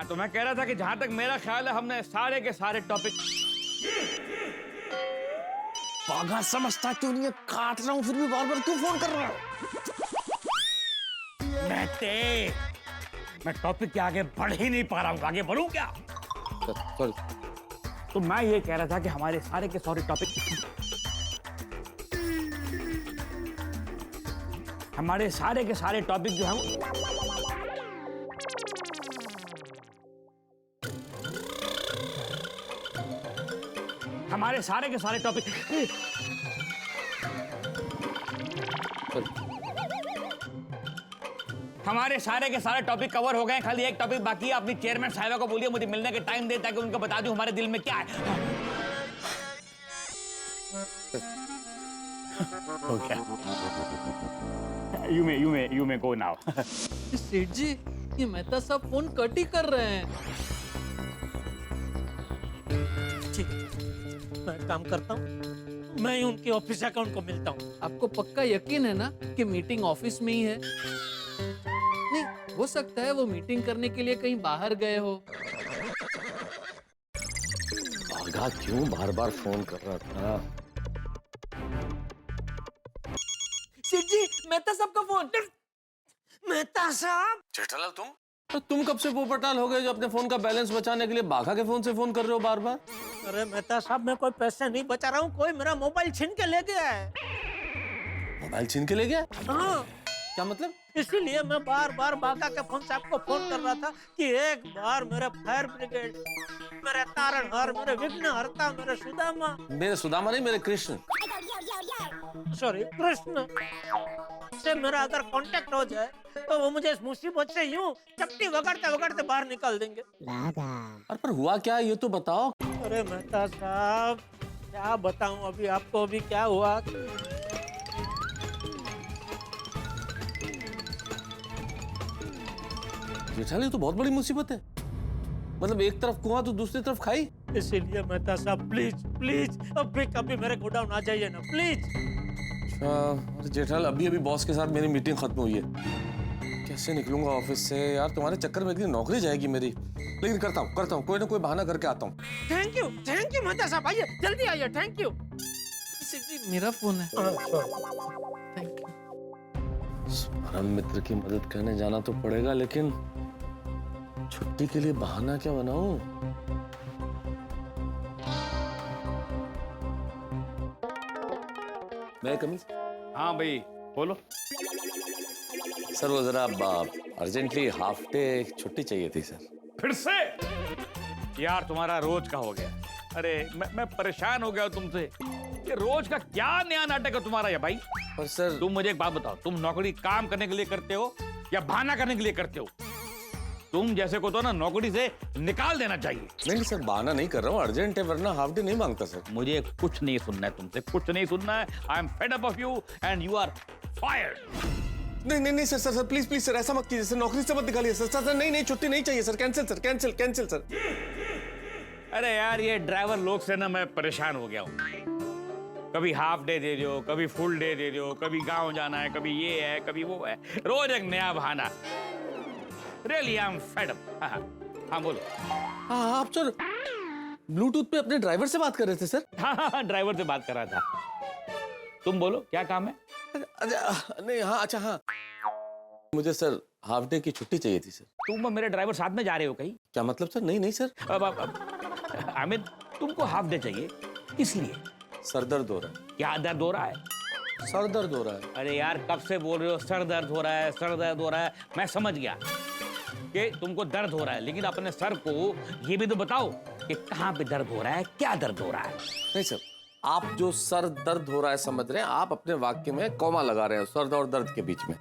तो मैं कह रहा था कि जहां तक मेरा ख्याल है, हमने सारे के सारे टॉपिक बाघा समझता क्यों नहीं है? काट रहा हूँ फिर भी बार बार क्यों फोन कर रहा है? मैं टॉपिक के आगे बढ़ ही नहीं पा रहा हूँ। आगे बढ़ूं क्या? सॉरी। तो मैं ये कह रहा था कि हमारे सारे के सारे टॉपिक जो है हमारे सारे के सारे टॉपिक कवर हो गए। खाली एक टॉपिक बाकी है। अपनी चेयरमैन साहिबा को बोलिए मुझे मिलने के टाइम दे, ताकि उनको बता दूं हमारे दिल में क्या है। हो गया। You may go now. सेठ जी, ये मेहता साहब फोन कट ही कर रहे हैं। ठीक, मैं काम करता हूँ, मैं ही उनके ऑफिस जाकर उनको मिलता हूँ। आपको पक्का यकीन है ना कि मीटिंग ऑफिस में ही है? नहीं, हो सकता है वो मीटिंग करने के लिए कहीं बाहर गए हो। बाघा क्यों बार बार फोन कर रहा था? सेठ जी, मेहता साहब का फोन। मेहता साहब। जेठालाल तुम कब से पोपटाल हो गए जो अपने फोन का बैलेंस बचाने के लिए बाघा के फोन से फोन कर रहे हो बार बार? अरे मेहता साहब, मैं कोई पैसे नहीं बचा रहा हूँ, कोई मेरा मोबाइल छीन के ले गया है। मोबाइल छीन के ले गया? हाँ। क्या मतलब? इसीलिए मैं बार बार बाघा के फोन से आपको फोन कर रहा था कि एक बार मेरे फायर ब्रिगेड, मेरे तारणहार, मेरे विघ्नहर्ता, मेरे सुदामा, मेरे सुदामा नहीं, मेरे कृष्ण, सॉरी कृष्ण से मेरा अगर कांटेक्ट हो जाए तो वो मुझे इस मुसीबत से यूं चपटी वगड़ते वगड़ते बाहर निकाल देंगे। अरे पर हुआ क्या ये तो बताओ। अरे मेहता साहब, क्या बताऊं अभी आपको, अभी क्या हुआ। जेठालाल तो बहुत बड़ी मुसीबत है। मतलब एक तरफ कुआं तो दूसरी तरफ खाई। इसीलिए मेहता साहब प्लीज प्लीज अभी कभी मेरे गोडाउन आ जाइए ना प्लीज। अच्छा जेठालाल, अभी अभी बॉस के साथ मेरी मीटिंग खत्म हुई है, कैसे निकलूंगा ऑफिस से यार? तुम्हारे चक्कर में एक दिन नौकरी जाएगी मेरी। लेकिन करता हूँ कोई ना कोई बहाना करके आता हूँ। थैंक यू मेहता साहब, आइए जल्दी आइए। Thank you. जी, मेरा फोन है। Thank you. परम मित्र की मदद करने जाना तो पड़ेगा, लेकिन छुट्टी के लिए बहाना क्या बनाऊं? मैं कमी? हाँ भाई बोलो। सर वो जरा अर्जेंटली हाफ डे छुट्टी चाहिए थी सर। फिर से? यार तुम्हारा रोज का हो गया। अरे मैं परेशान हो गया तुमसे। ये रोज का क्या नया नाटक है तुम्हारा ये भाई? पर सर तुम मुझे एक बात बताओ, तुम नौकरी काम करने के लिए करते हो या बहाना करने के लिए करते हो? तुम जैसे को तो ना नौकरी से निकाल देना चाहिए। नहीं सर, बहाना नहीं कर रहा हूँ, अर्जेंट है, वरना हाफ डे नहीं मांगता सर। मुझे कुछ नहीं सुनना है तुमसे, कुछ नहीं सुनना है। I am fed up of you and you are fired. नहीं सर प्लीज सर ऐसा मत कीजिए सर, नौकरी से मत निकालिए सर। नहीं छुट्टी नहीं चाहिए सर, कैंसिल सर। अरे यार ये ड्राइवर लोग से ना मैं परेशान हो गया हूँ। कभी हाफ डे दे दो, कभी फुल डे दे दो, कभी गांव जाना है, कभी ये है, कभी वो है, रोज एक नया बहाना। Really I am fed up. हाँ बोलो। हाँ आप सर ब्लूटूथ पे अपने ड्राइवर से बात कर रहे थे सर? हाँ ड्राइवर से बात कर रहा था। तुम बोलो क्या काम है? नहीं हाँ अच्छा हाँ, मुझे सर हाफ डे की छुट्टी चाहिए थी सर। तुम मेरे ड्राइवर साथ में जा रहे हो कहीं? क्या मतलब सर? नहीं सर। आमिर तुमको हाफ डे चाहिए इसलिए? सर दर्द हो रहा है। क्या दर्द हो रहा है? सर दर्द हो रहा है। अरे यार कब से बोल रहे हो सर दर्द हो रहा है, सर दर्द हो रहा है। मैं समझ गया, कि तुमको दर्द हो रहा है, लेकिन अपने सर को ये भी तो बताओ कि कहाँ पे दर्द हो रहा है, क्या दर्द हो रहा है। नहीं सर, आप जो सर दर्द हो रहा है समझ रहे हैं, आप अपने वाक्य में कॉमा लगा रहे हैं सर और दर्द के बीच में।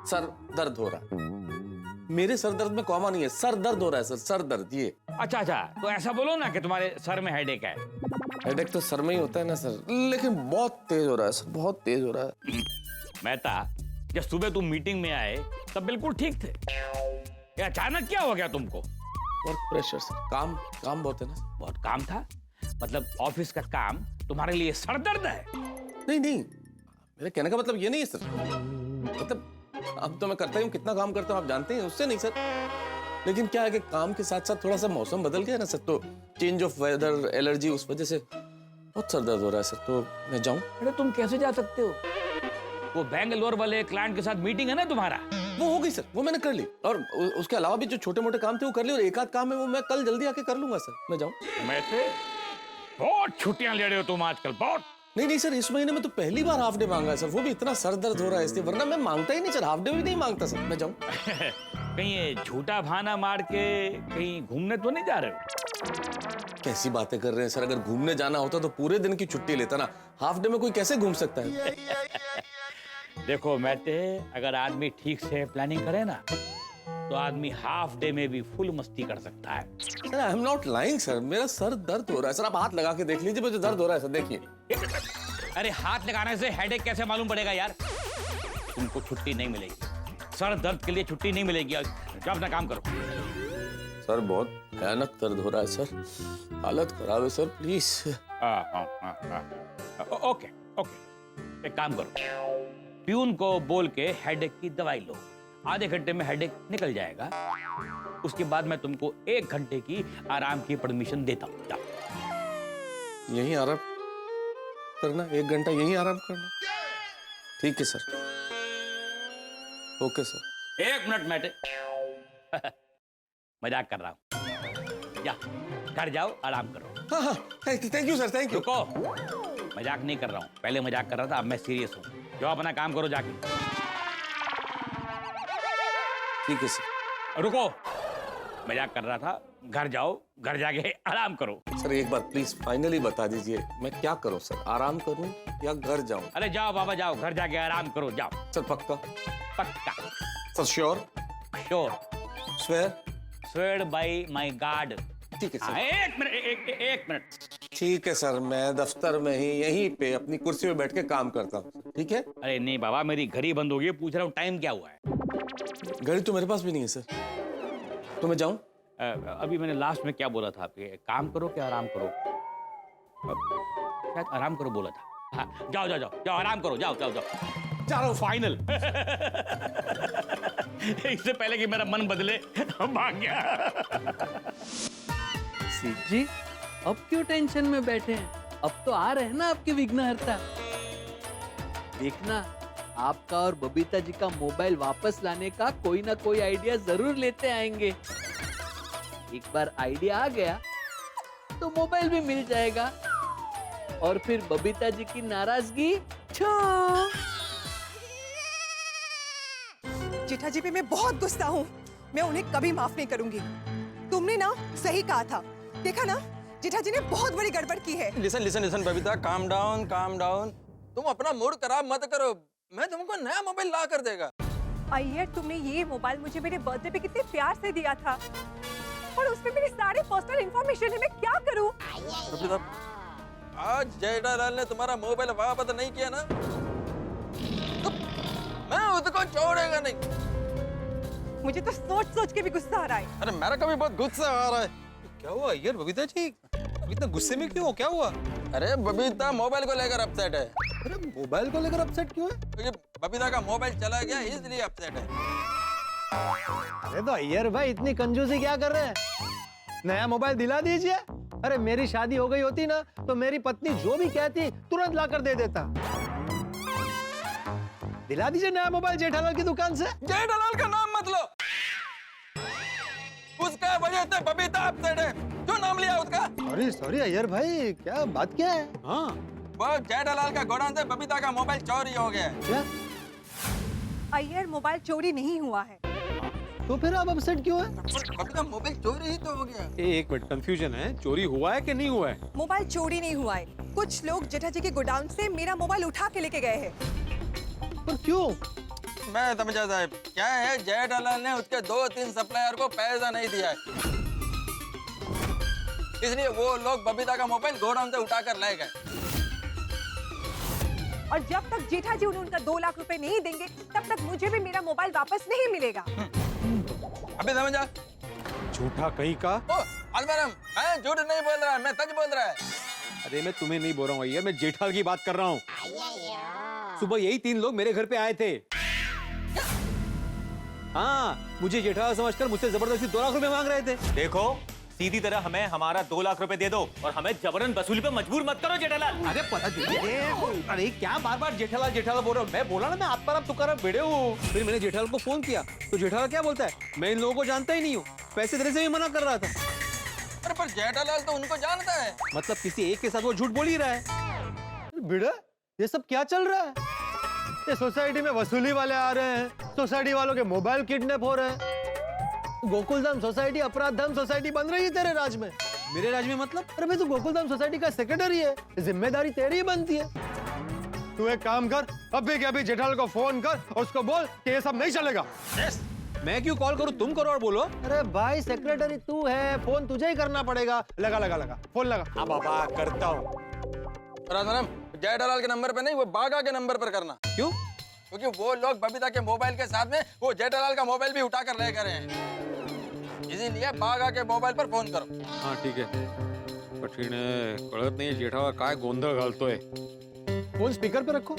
सर दर्द हो रहा है, मेरे सर दर्द में कॉमा नहीं है, सर दर्द हो रहा है सर, सर दर्द। ये अच्छा, तो ऐसा बोलो ना कि तुम्हारे सर में हेडेक है। हेडेक तो सर में ही होता है ना सर, लेकिन बहुत तेज हो रहा है सर, बहुत तेज हो रहा है। मेहता, जब सुबह तुम मीटिंग में आए तब बिल्कुल ठीक थे, ये अचानक क्या हो गया तुमको? वर्क प्रेशर सर, काम बहुत है ना। बहुत काम था? मतलब ऑफिस का काम तुम्हारे लिए सर दर्द है? नहीं, मेरे कहने का मतलब ये नहीं है सर। मतलब अब तो मैं करता ही हूँ, कितना काम करता हूँ आप जानते हैं, उससे नहीं सर। लेकिन क्या है कि काम के साथ साथ थोड़ा सा मौसम बदल गया ना सर, तो चेंज ऑफ वेदर, एलर्जी, उस वजह से बहुत सर दर्द हो रहा है सर। तो मैं जाऊँ? अरे तुम कैसे जा सकते हो? वो बैंगलोर वाले क्लाइंट के साथ मीटिंग है ना तुम्हारा, वो हो गई सर, वो मैंने कर ली। और उसके अलावा भी जो छोटे मोटे काम थे वो कर लिए, और एक आध काम है वो मैं कल जल्दी आके कर लूंगा सर। मैं जाऊँ? मैं थे बहुत छुट्टियां ले रहे हो तुम आजकल, बहुत। नहीं सर, इस महीने में तो पहली बार हाफ डे मांगा है सर, वो भी इतना सर दर्द हो रहा है इसलिए, वरना मैं मांगता ही नहीं सर, हाफ डे भी नहीं मांगता सर। मैं जाऊँ? कहीं ये झूठा बहाना मार के कहीं घूमने तो नहीं जा रहे हो? कैसी बातें कर रहे हैं सर, अगर घूमने जाना होता तो पूरे दिन की छुट्टी लेता ना, हाफ डे में कोई कैसे घूम सकता है? देखो मैटे, अगर आदमी ठीक से प्लानिंग करे ना तो आदमी हाफ डे में भी फुल मस्ती कर सकता है। Sir I am not lying sir, मेरा सर दर्द हो रहा है सर, आप हाथ लगा के देख लीजिए मुझे दर्द हो रहा है सर, देखिए। अरे हाथ लगाने से हेडेक कैसे मालूम पड़ेगा यार? तुमको छुट्टी नहीं मिलेगी, सर दर्द के लिए छुट्टी नहीं मिलेगी। जाओ अपना काम करो। सर बहुत भयानक दर्द हो रहा है सर, हालत खराब है सर, प्लीज। ओके, एक काम करो, प्यून को बोल के हेडेक की दवाई लो, आधे घंटे में हेडेक निकल जाएगा। उसके बाद मैं तुमको 1 घंटे की आराम की परमिशन देता हूँ। जाओ। यही आराम करना, 1 घंटा यही आराम करना? ठीक है सर, ओके सर। 1 मिनट मैटे, मजाक कर रहा हूँ। जा घर जाओ, आराम करो। हाँ, thank you sir, thank you. रुको, मजाक नहीं कर रहा हूँ, पहले मजाक कर रहा था, अब मैं सीरियस हूँ। जाओ अपना काम करो जाके। ठीक है सर। रुको, मजाक कर रहा था, घर जाओ, घर जाके आराम करो। सर एक बार प्लीज फाइनली बता दीजिए मैं क्या करूं सर, आराम करूं या घर जाऊं? अरे जाओ बाबा, जाओ घर जाके आराम करो, जाओ। सर पक्का? पक्का। Sir sure? Sure. Swear? Swear by my God. ठीक है सर। एक मिनट। ठीक है सर, मैं दफ्तर में ही यहीं पे अपनी कुर्सी पे बैठ के काम करता हूँ, ठीक है? अरे नहीं बाबा, मेरी घड़ी बंद हो गई, पूछ रहा हूँ टाइम क्या हुआ है। घड़ी तो मेरे पास भी नहीं है सर, तो मैं जाऊं? अभी मैंने लास्ट में क्या बोला था आपके, काम करो क्या आराम करो? शायद आराम करो बोला था। हाँ, जाओ आराम करो, जाओ। जा रहा हूँ। फाइनल। इससे पहले कि मेरा मन बदले, भाग गया। सिख जी, अब क्यों टेंशन में बैठे हैं? अब तो आ रहे हैं ना आपके विघ्नहर्ता। देखना, आपका और बबीता जी का मोबाइल वापस लाने का कोई ना कोई आइडिया जरूर लेते आएंगे। एक बार आइडिया आ गया तो मोबाइल भी मिल जाएगा, और फिर बबीता जी की नाराजगी छो। जेठा जी पे मैं बहुत गुस्सा हूँ, मैं उन्हें कभी माफ नहीं करूंगी। तुमने ना सही कहा था, देखा ना, जेठा जी ने बहुत बड़ी गड़बड़ की है। Listen Babita, calm down. तुम अपना मूड खराब मत करो, मैं तुमको नया मोबाइल ला कर देगा। अय्यर, तुमने ये मोबाइल मुझे मेरे बर्थडे पे कितने प्यार से दिया था, और उसमें मेरी सारी पर्सनल इंफॉर्मेशन है, मैं क्या करूं? बबीता, आज जेठालाल ने तुम्हारा मोबाइल वापस नहीं किया ना, तो मैं उसको छोड़ेगा नहीं। मुझे तो सोच के भी गुस्सा आ रहा है। अरे मेरा कभी बहुत गुस्सा आ रहा है। क्या हुआ यार बबीता जी, इतना गुस्से में क्यों हो, क्या हुआ? अरे बबीता मोबाइल को लेकर अपसेट है। अरे मोबाइल को लेकर अपसेट क्यों है? क्योंकि बबीता का मोबाइल चला गया इसलिए अपसेट है। अरे तो अय्यर भाई इतनी कंजूसी क्या कर रहे हैं? नया मोबाइल दिला दीजिए। अरे मेरी शादी हो गई होती ना तो मेरी पत्नी जो भी कहती तुरंत लाकर दे देता। दिला दीजिए नया मोबाइल जेठालाल की दुकान से। जेठालाल का नाम मत लो, उसका वजह से बबीता अपसेट है। क्यों नाम लिया उसका? सॉरी अय्यर भाई, क्या बात क्या है? हाँ, वो जेठालाल का गोडाउन से बबीता का मोबाइल चोरी हो गया है। क्या? अय्यर, मोबाइल चोरी नहीं हुआ है, तो फिर आप अपसेट क्यों है? बबीता मोबाइल चोरी ही तो हो गया। एक मिनट, कंफ्यूजन है, चोरी हुआ है कि नहीं हुआ है? मोबाइल चोरी नहीं हुआ है, कुछ लोग जेठाजी के गोडाउन से मेरा मोबाइल उठा के लेके गए हैं। पर क्यों? मैं समझा साहब, क्या है जेठालाल ने उसके 2-3 सप्लायर को पैसा नहीं दिया है, इसलिए वो लोग बबीता का मोबाइल गोडाउन से उठाकर ले गए। और जब तक जेठाजी उन्हें उनका 2 लाख रुपए नहीं देंगे तब तक मुझे भी मेरा मोबाइल वापस नहीं मिलेगा। अबे समझा? झूठा कहीं का। ओ अलमरम, मैं झूठ नहीं बोल रहा, मैं सच बोल रहा है। अरे मैं तुम्हें नहीं बोल रहा हूँ भैया, मैं जेठालाल की बात कर रहा हूँ। सुबह यही 3 लोग मेरे घर पे आए थे। हाँ, मुझे जेठालाल समझकर मुझसे जबरदस्ती 2 लाख रुपए मांग रहे थे। देखो, सीधी तरह हमें हमारा 2 लाख रुपए दे दो और हमें जबरन वसूली पे मजबूर मत करो जेठालाल। अरे पता अरे क्या बार बार जेठालाल जेठालाल बोल रहा हूँ? मैं बोला ना, मैं आप पर अब तुकार भिड़े हूँ। फिर मैंने जेठालाल को फोन किया तो जेठालाल क्या बोलता है, मैं इन लोगों को जानता ही नहीं हूँ, पैसे देने से भी मना कर रहा था। अरे पर जेठालाल तो उनको जानता है। मतलब किसी एक के साथ वो झूठ बोल ही रहा है। भिड़ा, ये सब क्या चल रहा है? ये सोसाइटी में वसूली वाले आ रहे हैं, सोसाइटी वालों के मोबाइल किडनैप हो रहे हैं। गोकुलधाम सोसाइटी अपराध धाम सोसाइटी बन रही है तेरे राज में। मेरे राज में मतलब? अरे भाई तू गोकुलधाम सोसाइटी का सेक्रेटरी है, जिम्मेदारी तेरी ही बनती है। तू एक काम कर, अभी के अभी जेठालाल को फोन कर और उसको बोल कि ये सब नहीं चलेगा। मैं क्यों कॉल करूं, तुम करो और बोलो। अरे भाई सेक्रेटरी तू है, फोन तुझे ही करना पड़ेगा। लगा लगा लगा फोन लगा। हाँ बाबा करता हूँ। जेठालाल के नंबर पे नहीं, वो बागा के नंबर पर करना। क्यों? क्योंकि वो लोग बबीता के मोबाइल के साथ में वो जेठालाल का मोबाइल भी उठा कर ले गए हैं, इसीलिए बागा के मोबाइल पर फोन करो। हाँ ठीक है। कठीण है, कळत नाही जेठालाल काय गोंधळ घालतोय। फोन स्पीकर पे रखो।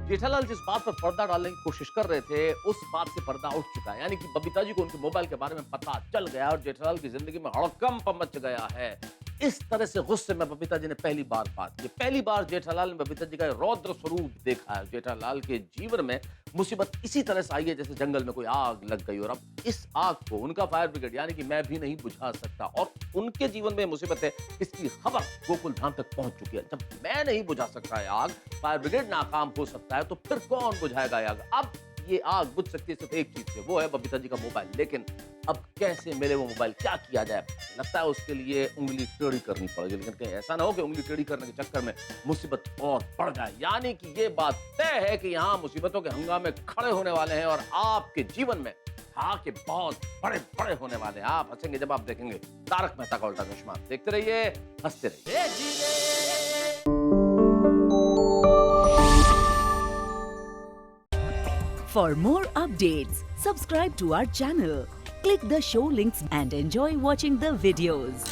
जेठालाल जिस बात पर पर्दा डालने की कोशिश कर रहे थे उस बात से पर्दा उठ चुका है, यानी कि बबीता जी को उनके मोबाइल के बारे में पता चल गया और जेठालाल की जिंदगी में हड़कंप मच गया है। इस तरह से गुस्से में बबीता जी ने पहली बार बात की। पहली बार जेठालाल ने बबीता जी का रौद्र स्वरूप देखा है। जेठालाल के जीवन में मुसीबत इसी तरह से आई है जैसे जंगल में कोई आग लग गई, और अब इस आग को उनका फायर ब्रिगेड यानी कि मैं भी नहीं बुझा सकता, और उनके जीवन में मुसीबत है इसकी खबर गोकुल धाम तक पहुंच चुकी है। जब मैं नहीं बुझा सकता है आग, फायर ब्रिगेड नाकाम हो सकता है, तो फिर कौन बुझाएगा आग? अब ये आग बुझ सकती है सिर्फ एक चीज से, वो है बबीता जी का मोबाइल। लेकिन अब कैसे मिले वो मोबाइल, क्या किया जाए? लगता है उसके लिए उंगली टेढ़ी करनी पड़ेगी, लेकिन कहीं ऐसा ना हो कि उंगली टेढ़ी करने के चक्कर में मुसीबत और बढ़ जाए। यानी कि ये बात तय है कि यहाँ मुसीबतों के हंगामे खड़े होने वाले हैं और आपके जीवन में के बहुत बड़े बड़े होने वाले हैं। आप हंसेंगे जब आप देखेंगे तारक मेहता का उल्टा चश्मा। देखते रहिए, हंसते रहिए। For more updates, subscribe to our channel, click the show links and enjoy watching the videos.